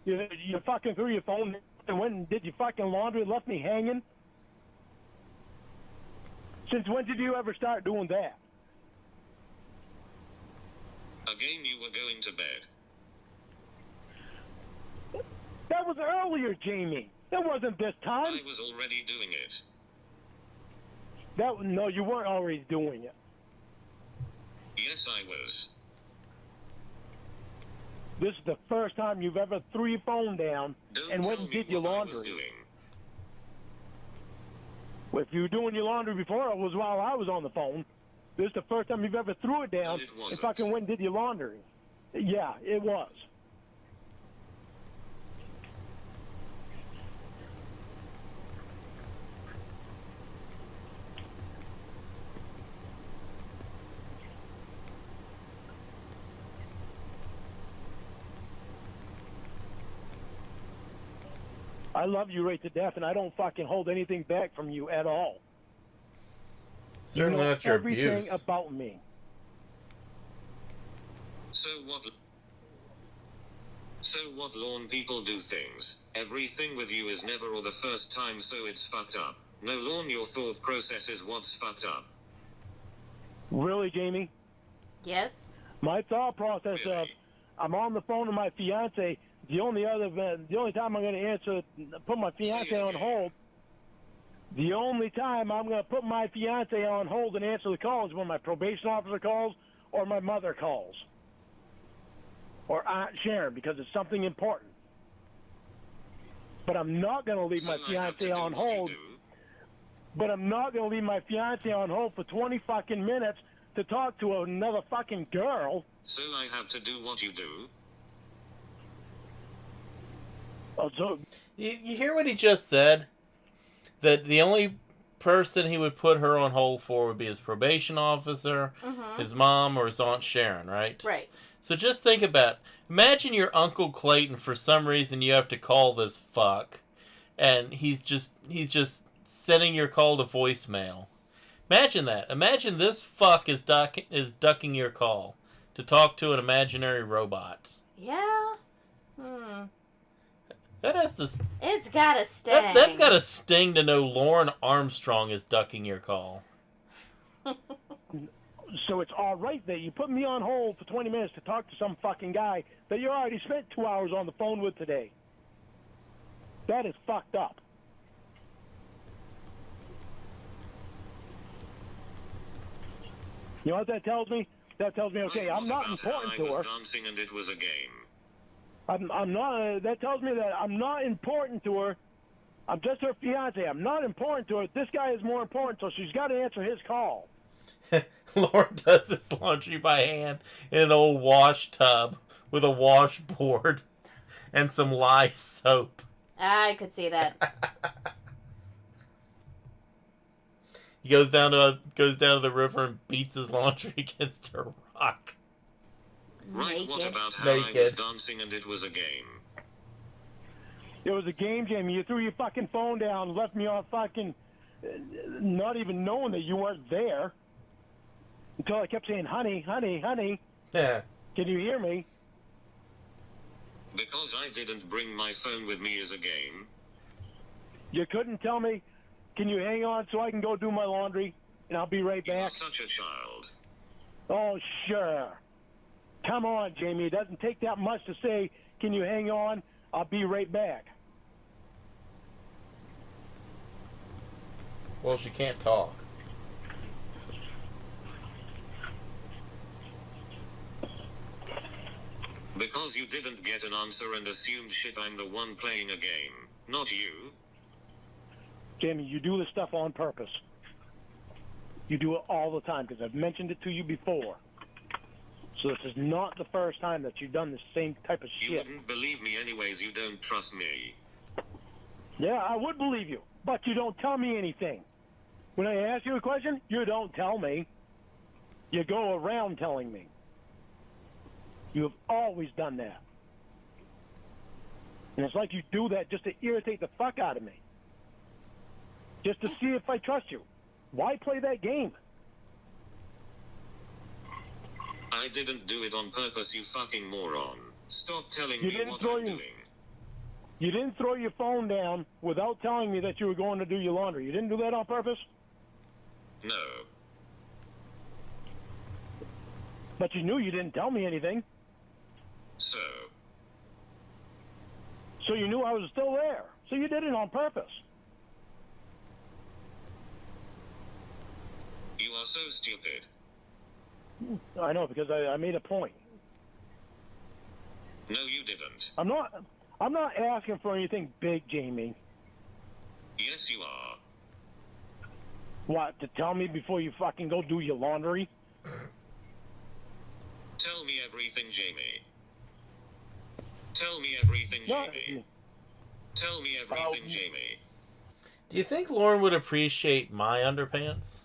you fucking threw your phone and went and did your fucking laundry and left me hanging? Since when did you ever start doing that? Again, you were going to bed. That was earlier, Jamie. That wasn't this time. I was already doing it. No, you weren't already doing it. Yes, I was. This is the first time you've ever threw your phone down Don't and went tell and me did your what I was laundry. doing. Well, if you were doing your laundry before, it was while I was on the phone. This is the first time you've ever threw it down It and wasn't. fucking went and did your laundry. Yeah, it was. I love you right to death, and I don't fucking hold anything back from you at all. Certainly you know not your everything abuse. about me. So what, Lorne? People do things. Everything with you is never or the first time, so it's fucked up. No, Lorne, your thought process is what's fucked up. Really, Jamie? Yes? My thought process of Really? I'm on the phone with my fiance. The only time I'm going to put my fiance on hold. The only time I'm going to put my fiance on hold and answer the calls is when my probation officer calls or my mother calls. Or Aunt Sharon, because it's something important. But I'm not going to leave So my I have to fiance do on what you hold. do? But I'm not going to leave my fiance on hold for 20 fucking minutes to talk to another fucking girl. So I have to do what you do? Oh, so You hear what he just said? That the only person he would put her on hold for would be his probation officer, his mom, or his Aunt Sharon, right? Right. So just think about, imagine your Uncle Clayton, for some reason you have to call this fuck, and he's just sending your call to voicemail. Imagine that. Imagine this fuck is ducking your call to talk to an imaginary robot. Yeah. That has to... It's gotta sting. That's got to sting to know Lauren Armstrong is ducking your call. So it's all right that you put me on hold for 20 minutes to talk to some fucking guy that you already spent 2 hours on the phone with today. That is fucked up. You know what that tells me? That tells me, okay, I'm not important to her. I was dancing and it was a game. I'm not. That tells me that I'm not important to her. I'm just her fiance. I'm not important to her. This guy is more important, so she's got to answer his call. Lauren does this laundry by hand in an old wash tub with a washboard and some lye soap. I could see that. He goes down to the river and beats his laundry against a rock. Right, Naked. what about how I was Naked. dancing and it was a game? It was a game, Jamie. You threw your fucking phone down and left me on fucking... not even knowing that you weren't there. Until I kept saying, honey, honey, honey. Yeah. Can you hear me? Because I didn't bring my phone with me as a game. You couldn't tell me, can you hang on so I can go do my laundry? And I'll be right You are back. such a child. Oh, sure. Come on, Jamie. It doesn't take that much to say, can you hang on? I'll be right back. Well, she can't talk. Because you didn't get an answer and assumed shit I'm the one playing a game, not you. Jamie, you do this stuff on purpose. You do it all the time because I've mentioned it to you before. So this is not the first time that you've done the same type of You shit. wouldn't believe me anyways, you don't trust me. Yeah, I would believe you, but you don't tell me anything. When I ask you a question, you don't tell me. You go around telling me. You have always done that. And it's like you do that just to irritate the fuck out of me. Just to see if I trust you. Why play that game? I didn't do it on purpose, you fucking moron. Stop telling You me didn't what throw I'm your- doing. You didn't throw your phone down without telling me that you were going to do your laundry. You didn't do that on purpose? No. But you knew you didn't tell me anything. So, So you knew I was still there. So you did it on purpose. you are so stupid. I know, because I made a point. No, you didn't. I'm not asking for anything big, Jamie. Yes, you are. What, to tell me before you fucking go do your laundry? Tell me everything, Jamie. Tell me everything, No, Jamie. Tell me everything, Jamie. Do you think Lauren would appreciate my underpants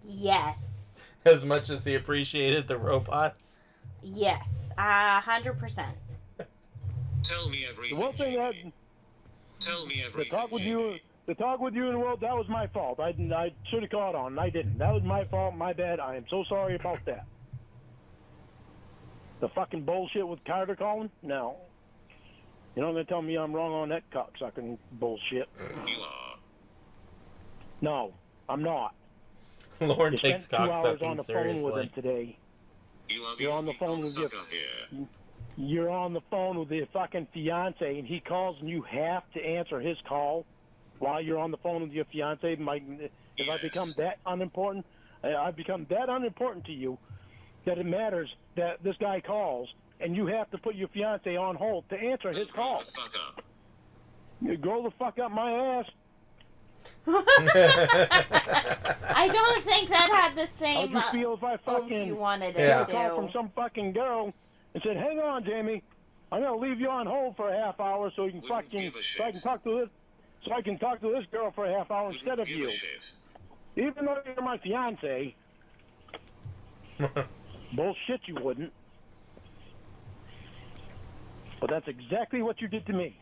Yes. as much as he appreciated the robots? Yes. 100%. Tell me the everything, one thing that Jamie. Tell me the everything, talk with Jamie. you, the talk with you in the world, that was my fault. I should have caught on. I didn't. That was my fault. My bad. I am so sorry about that. The fucking bullshit with Carter calling? No. You're not going to tell me I'm wrong on that cocksucking bullshit. You are. No, I'm not. Lauren You takes spent 2 hours on cocksucking the phone with him seriously. today. You are the You're on only the phone with your- cocksucker here. You're on the phone with your fucking fiance, and he calls, and you have to answer his call while you're on the phone with your fiance. If I Yes. become that unimportant, I've become that unimportant to you that it matters that this guy calls, and you have to put your fiance on hold to answer his Grow call. the fuck up. You grow the fuck up my ass. I don't think that had the How same would you feel if I oomph fucking you wanted Yeah. it got a call to. from some fucking girl and said, "Hang on, Jamie, I'm gonna leave you on hold for a half hour so you can Wouldn't fucking give a so I can shit. talk to this, so I can talk to this girl for a half hour Wouldn't instead of give you. a shit. Even though you're my fiance. Bullshit, you wouldn't. But that's exactly what you did to me.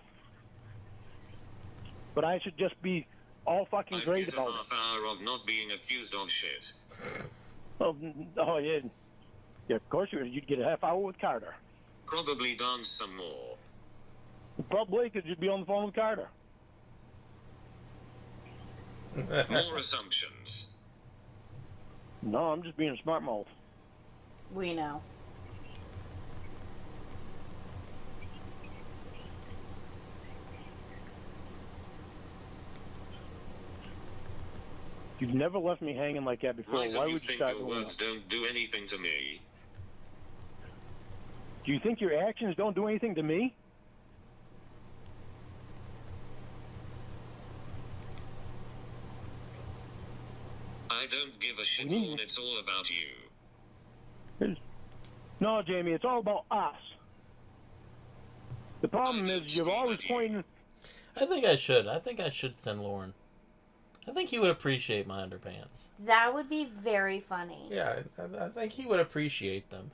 But I should just be all fucking I'd great get a about it. half hour of not being accused of shit. Oh yeah. Yeah, of course you'd get a half hour with Carter. Probably dance some more. Probably because you'd be on the phone with Carter. More assumptions. No, I'm just being a smart mouth. We know. You've never left me hanging like that before. Why Why do would you you think start your doing words that? don't do anything to me? Do you think your actions don't do anything to me? I don't give a shit, Mm. Lorne, it's all about you. No, Jamie, it's all about us. The problem I is don't you've scream always at you. pointed. I think I should. I think I should send Lauren. I think he would appreciate my underpants. That would be very funny. Yeah, I think he would appreciate them.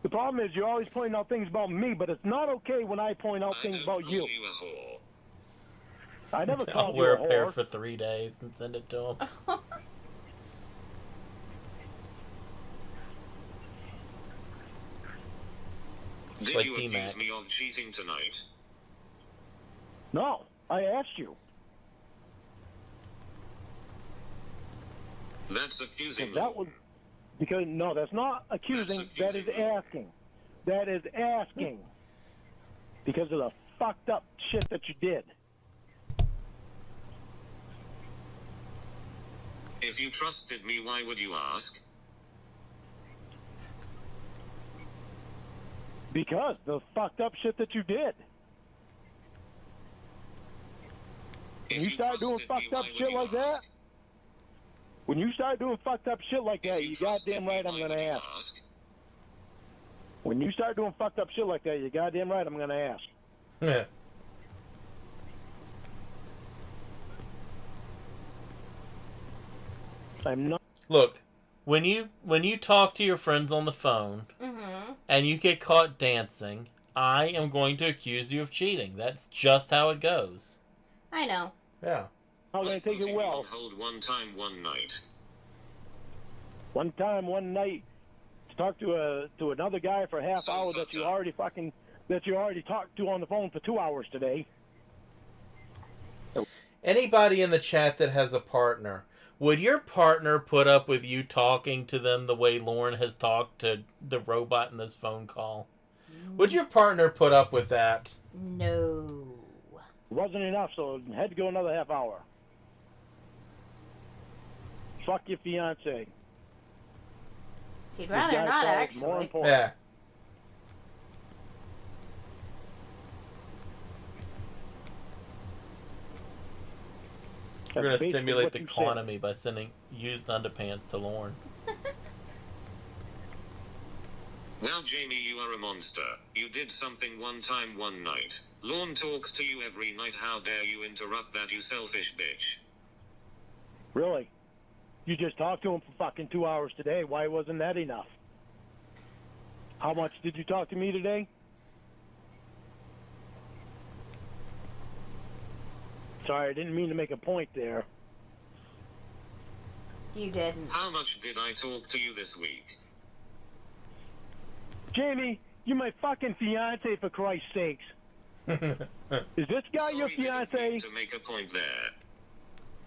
The problem is you're always pointing out things about me, but it's not okay when I point out I things don't about call you. you a whore. I never I'll called you wear a a pair whore. for 3 days and send it to him. Did like you D-Mac. accuse me of cheating tonight? No, I asked you. That's accusing. That was because no, that's not accusing. That's That is accusing. asking. That is asking. Because of the fucked up shit that you did. If you trusted me, why would you ask? Because the fucked up shit that you did. If When you start doing trusted me, fucked up why would shit you like that, ask? when you start doing fucked up shit like that, If you trusted goddamn me, right I'm why gonna would you ask. When you start doing fucked up shit like that, you goddamn right I'm gonna ask. Yeah. I'm not. Look, when you talk to your friends on the phone Mm-hmm. and you get caught dancing, I am going to accuse you of cheating. That's just how it goes. I know. Yeah. I'm gonna Like take putting it you well. on hold one time, one night. One time, one night, to talk to another guy for a half So hour fucked that you up. already talked to on the phone for 2 hours today. Anybody in the chat that has a partner, would your partner put up with you talking to them the way Lauren has talked to the robot in this phone call? Would your partner put up with that? No. It wasn't enough, so I had to go another half hour. Fuck your fiance. She'd This rather guy's not, call is actually. More important. Yeah. We're going to That's basically stimulate what the you said. economy by sending used underpants to Lauren. Well, Jamie, you are a monster. You did something one time, one night. Lorne talks to you every night. How dare you interrupt that, you selfish bitch? Really? You just talked to him for fucking 2 hours today. Why wasn't that enough? How much did you talk to me today? Sorry, I didn't mean to make a point there. You didn't. How much did I talk to you this week? Jamie, you're my fucking fiance, for Christ's sakes. Is this guy your Sorry, didn't fiance? mean to make a point there.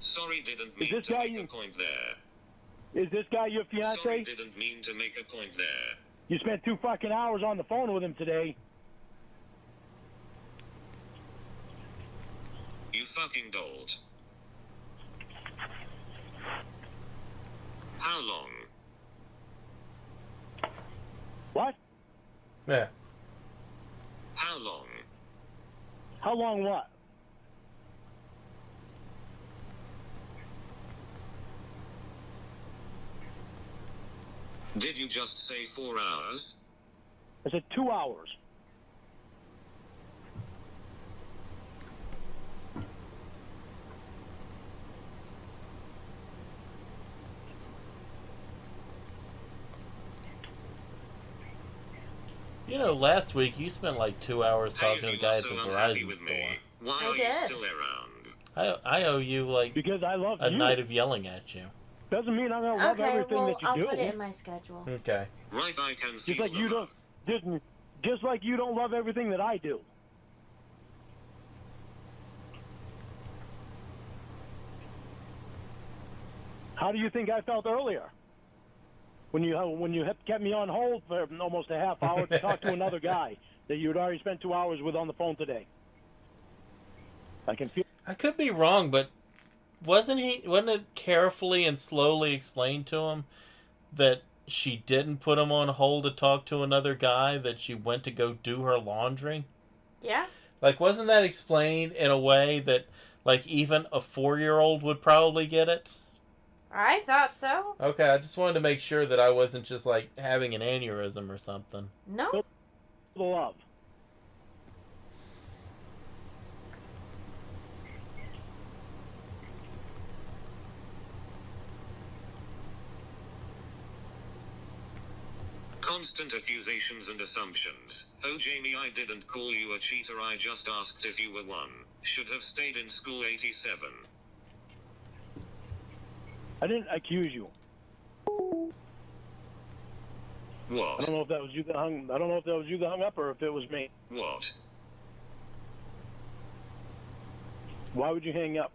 Sorry, didn't mean this to guy make you- a point there. Is this guy your fiance? Sorry, didn't mean to make a point there. You spent 2 fucking hours on the phone with him today. You fucking dolt. How long? What? Yeah. How long? How long what? Did you just say 4 hours? I said 2 hours. You know, last week you spent like 2 hours Hey, talking to you the guy are at the so unhappy Verizon with store. me. Why I are you did. still around? I owe you like Because I love a you. night of yelling at you. Doesn't mean I'm gonna love Okay, everything well, that you I'll do. put it in my schedule. Okay. Right, I can feel Just like the you love. don't, just like you don't love everything that I do. How do you think I felt earlier? When you kept me on hold for almost a half hour to talk to another guy that you had already spent 2 hours with on the phone today. I can feel. I could be wrong, but wasn't it carefully and slowly explained to him that she didn't put him on hold to talk to another guy, that she went to go do her laundry? Yeah? Like, wasn't that explained in a way that, like, even a 4-year-old would probably get it? I thought so. Okay, I just wanted to make sure that I wasn't just like Having an aneurysm or something. No? the love. Constant accusations and assumptions. Oh, Jamie, I didn't call you a cheater. I just asked if you were one. Should have stayed in school 87. I didn't accuse you. I What? don't know if that was you that hung. I don't know if that was you that hung up or if it was me. What? Why would you hang up?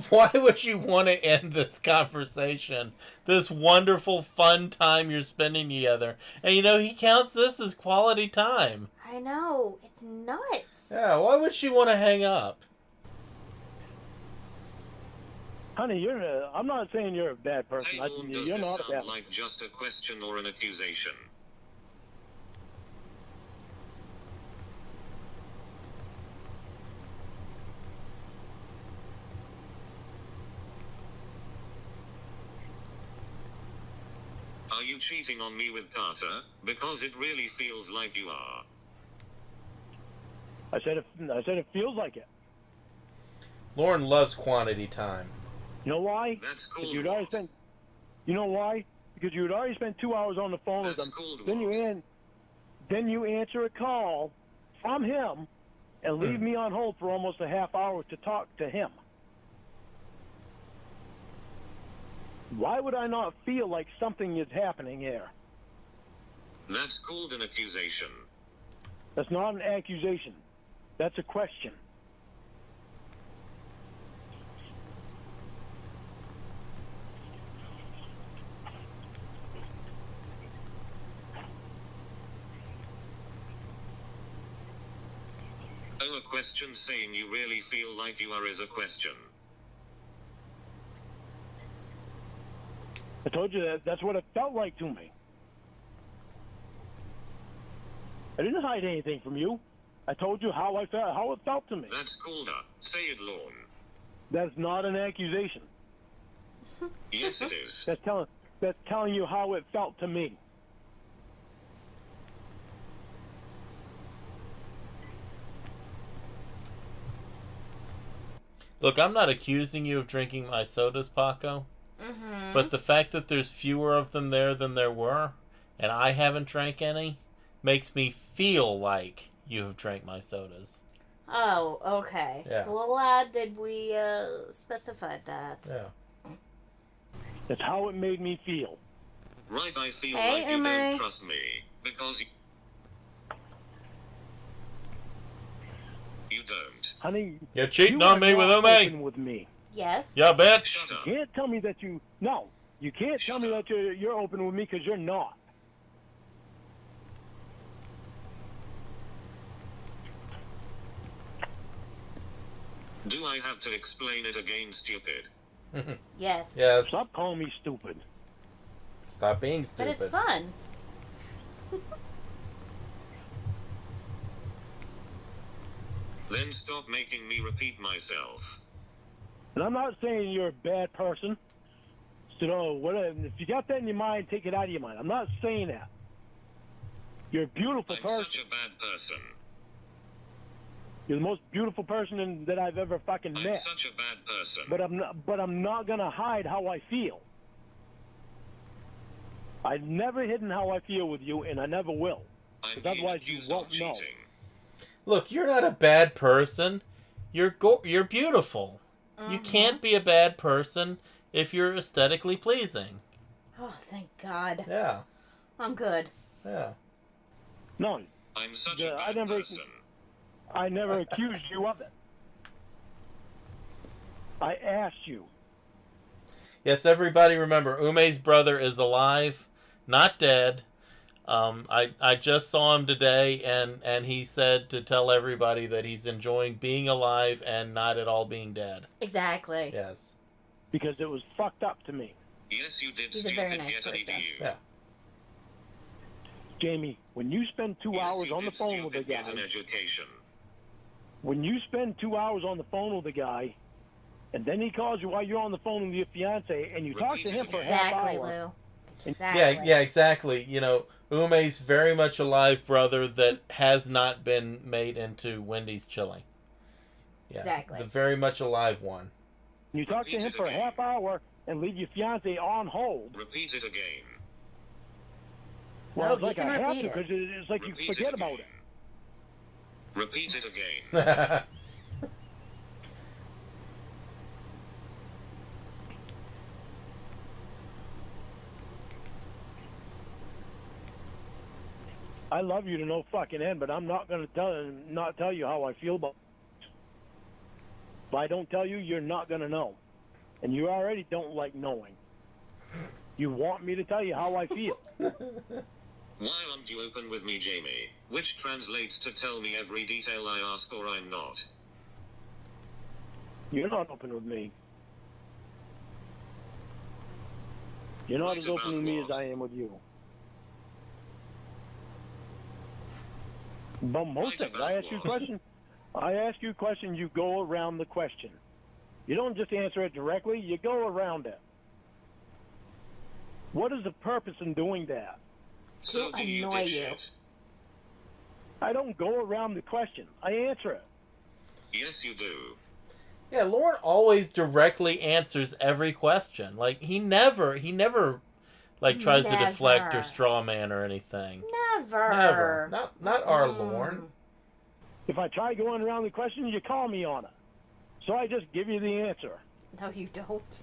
Why would you want to end this conversation? This wonderful, fun time you're spending together. And you know, he counts this as quality time. I know. It's nuts. Yeah, why would she want to hang up? Honey, I'm not saying you're a bad person. Hey, Lorne, does You're this not a bad. sound like just a question or an accusation? Are you cheating on me with Carter? Because it really feels like you are. I said it feels like it. Lauren loves quantity time. You know why? That's Because called you'd already what? spent. You know why? Because you'd already spent 2 hours on the phone with That's him. called Then what? then you answer a call from him, and leave me on hold for almost a half hour to talk to him. Why would I not feel like something is happening here? That's called an accusation. That's not an accusation. That's a question. Oh, a question saying you really feel like you are is a question. I told you that's what it felt like to me. I didn't hide anything from you. I told you how I felt, how it felt to me. That's called a. Say it, Lorne. That's not an accusation. Yes, it is. That's telling you how it felt to me. Look, I'm not accusing you of drinking my sodas, Paco. Mm-hmm. But the fact that there's fewer of them there than there were, and I haven't drank any, makes me feel like you have drank my sodas. Oh, okay. Yeah. Glad did we specify that. Yeah. That's how it made me feel. Right, I feel Hey, like you Emma. don't trust me. Because you don't. Honey, You're cheating you on are me with not Ume. open with me. Yes. Yeah, bitch. Shut up. You can't tell me that you. No, you can't tell me that you're open with me because you're not. Do I have to explain it again, stupid? Yes. Yes. Stop calling me stupid. Stop being But stupid. it's fun. Then stop making me repeat myself. And I'm not saying you're a bad person. So, no, if you got that in your mind, take it out of your mind. I'm not saying that. You're a beautiful I'm person. such a bad person. You're the most beautiful person that I've ever fucking I'm met. such a bad person. But I'm not gonna hide how I feel. I've never hidden how I feel with you, and I never will. I'm Because being otherwise you accused of won't know. cheating. Look, you're not a bad person. You're beautiful. You can't be a bad person if you're aesthetically pleasing. Oh, thank God. Yeah. I'm good. Yeah. No, I'm such Yeah, a I bad never- person. I never accused you of it. I asked you. Yes, everybody remember, Ume's brother is alive, not dead. I just saw him today, and he said to tell everybody that he's enjoying being alive and not at all being dead. Exactly. Yes. Because it was fucked up to me. Yes, you did. He's a stupid very nice get an person. EDU. Yeah. Jamie, when you spend 2 Yes, hours you on the did, phone with a stupid get an guy, education. when you spend 2 hours on the phone with a guy, and then he calls you while you're on the phone with your fiance, and you talk to him for a half Exactly, hour. Lou. Exactly. Yeah, exactly. You know, Ume's very much a live brother that has not been made into Wendy's chili. Yeah, Exactly. The very much alive one. You talk to him for a half hour and leave your fiance on hold. Repeat it again. Well, No, it's you like can I have repeat to it. because it's like you Repeat forget it about again. it. Repeat it again. I love you to no fucking end, but I'm not gonna not tell you how I feel about it. If I don't tell you, you're not gonna know, and you already don't like knowing. You want me to tell you how I feel. Why aren't you open with me, Jamie? Which translates to tell me every detail I ask or I'm not. You're not open with me. You're not Right as open about with me as what? I am with you. But most Right of it, I about ask you a what? question. I ask you a question, you go around the question. You don't just answer it directly, you go around it. What is the purpose in doing that? So do you annoy you. dipshit? I don't go around the question. I answer it. Yes, you do. Yeah, Lauren always directly answers every question. Like he never like tries to deflect or Never. straw man or anything. Never. Never. Not our Lauren. If I try going around the question, you call me on it. So I just give you the answer. No, you don't.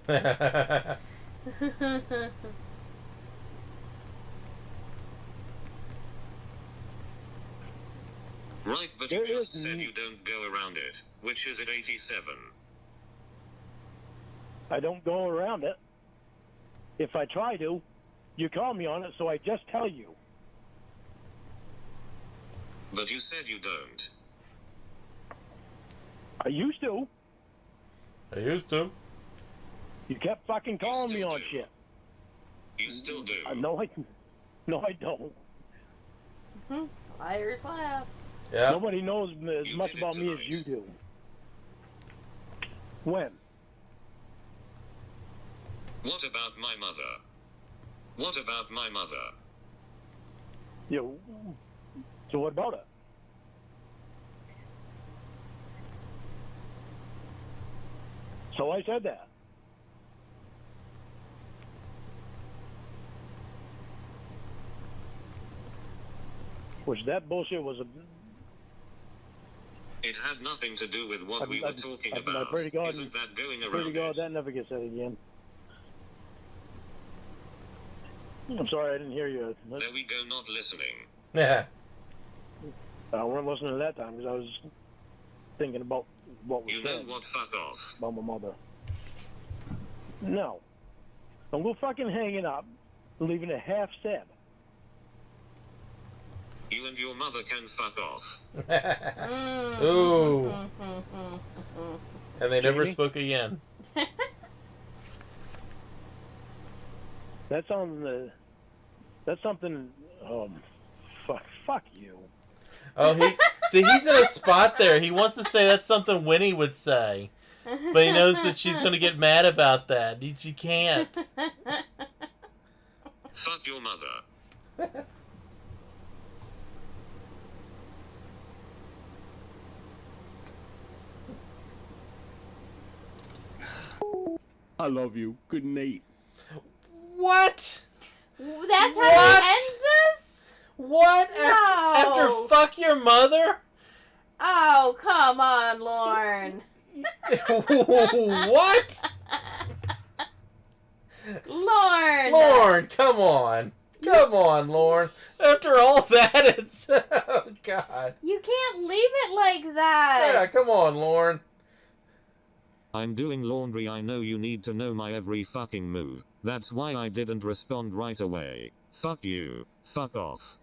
Right, but There you just is said n- you don't go around it. Which is at 87. I don't go around it. If I try to, you call me on it, so I just tell you. But you said you don't. I used to. I used to. You kept fucking calling me still on do. shit. You still do. No, I don't. Liars laugh. Yeah. Nobody knows as You much did it about me as tonight. you do. When? What about my mother? What about my mother? You. So what about it? So I said that. Which that bullshit was a. It had nothing to do with what I- we I- were talking I about. pray to God- Isn't that going Pretty around God, it? that never gets said again. I'm sorry, I didn't hear you. There we go, not listening. Yeah. I weren't listening to that time because I was thinking about what was You know said what? Fuck off. about my mother. No. Don't go fucking hanging up and leaving it half said. You and your mother can fuck off. Ooh. And they never Jamie? spoke again. That's on that's something. Fuck you. Oh, he's in a spot there. He wants to say that's something Winnie would say, but he knows that she's going to get mad about that. She can't. Fuck your mother. I love you. Good night. What? Wait, That's how What? he ends this? What? No. After fuck your mother? Oh, come on, Lorne. What? Lorne. Lorne, come on. Come on, Lorne. After all that, it's... Oh, God. You can't leave it like that. Yeah, come on, Lorne. I'm doing laundry. I know you need to know my every fucking move. That's why I didn't respond right away. Fuck you. Fuck off.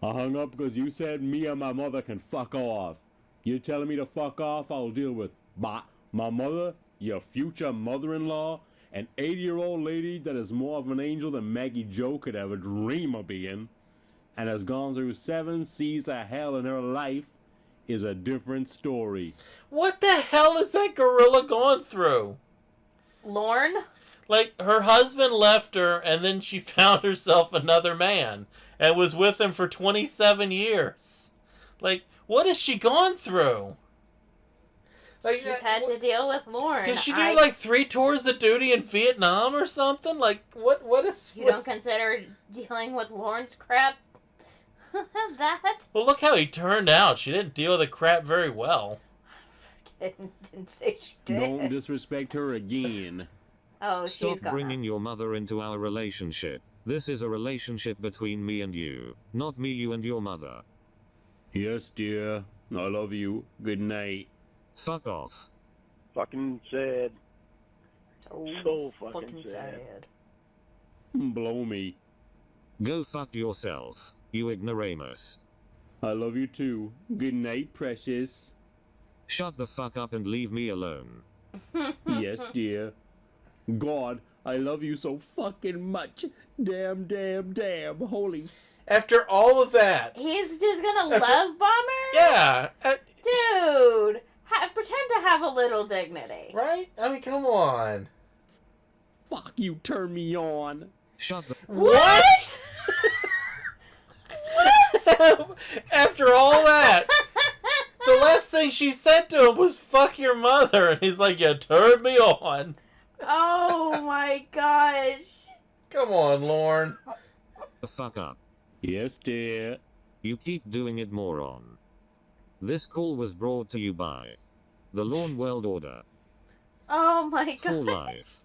I hung up because you said me and my mother can fuck off. You're telling me to fuck off, I'll deal with my mother, your future mother-in-law, an 80-year-old lady that is more of an angel than Maggie Jo could ever dream of being, and has gone through 7 seas of hell in her life, is a different story. What the hell has that gorilla gone through? Lorne? Like, her husband left her, and then she found herself another man, and was with him for 27 years. Like, what has she gone through? Like, She's had to deal with Lorne. Did she do, like, 3 tours of duty in Vietnam or something? Like, what is... You don't consider dealing with Lorne's crap? That? Well, look how he turned out. She didn't deal with the crap very well. Didn't say she did. Don't disrespect her again. Oh, she's Stop gone. bringing your mother into our relationship. This is a relationship between me and you, not me, you and your mother. Yes, dear. I love you. Good night. Fuck off. Fucking sad. Oh, So fucking sad. Blow me. Go fuck yourself, you ignoramus. I love you too. Good night, precious. Shut the fuck up and leave me alone. Yes, dear. God, I love you so fucking much. Damn, damn, damn. Holy... After all of that... He's just gonna love bomb her? Yeah. Dude, pretend to have a little dignity. Right? I mean, come on. Fuck, you turn me on. Shut the... What? After all that, the last thing she said to him was, fuck your mother. And he's like, you turned me on. Oh my gosh. Come on, Lorne. The fuck up. Yes, dear. You keep doing it, moron. This call was brought to you by the Lorne World Order. Oh my For god. life.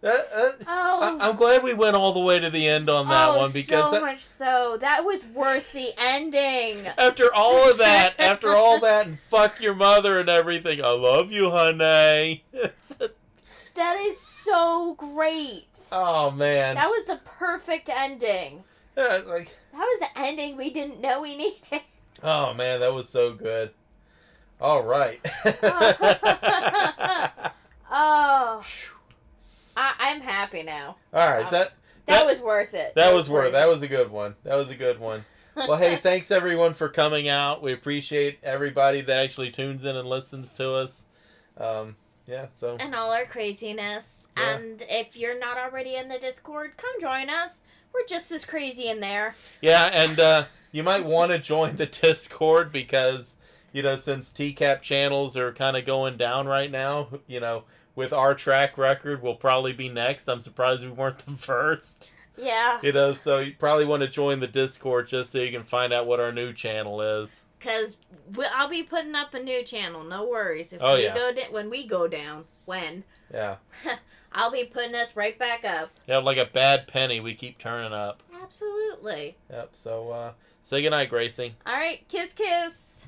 Oh. I'm glad we went all the way to the end on that one, because so much so. That was worth the ending. after all of that, and fuck your mother and everything, I love you, honey. That is so great. Oh, man. That was the perfect ending. Yeah, That was the ending we didn't know we needed. Oh, man, that was so good. All right. Oh. I'm happy now. All right, that was worth it. That was a good one. That was a good one. Well, hey, thanks everyone for coming out. We appreciate everybody that actually tunes in and listens to us. Yeah, so. And all our craziness. Yeah. And if you're not already in the Discord, come join us. We're just as crazy in there. Yeah, and you might want to join the Discord because, since TCAP channels are kind of going down right now, with our track record, we'll probably be next. I'm surprised we weren't the first. Yeah. So you probably want to join the Discord just so you can find out what our new channel is. Because I'll be putting up a new channel. No worries. When we go down. Yeah. I'll be putting us right back up. Yeah, like a bad penny, we keep turning up. Absolutely. Yep, so say goodnight, Gracie. All right. Kiss, kiss.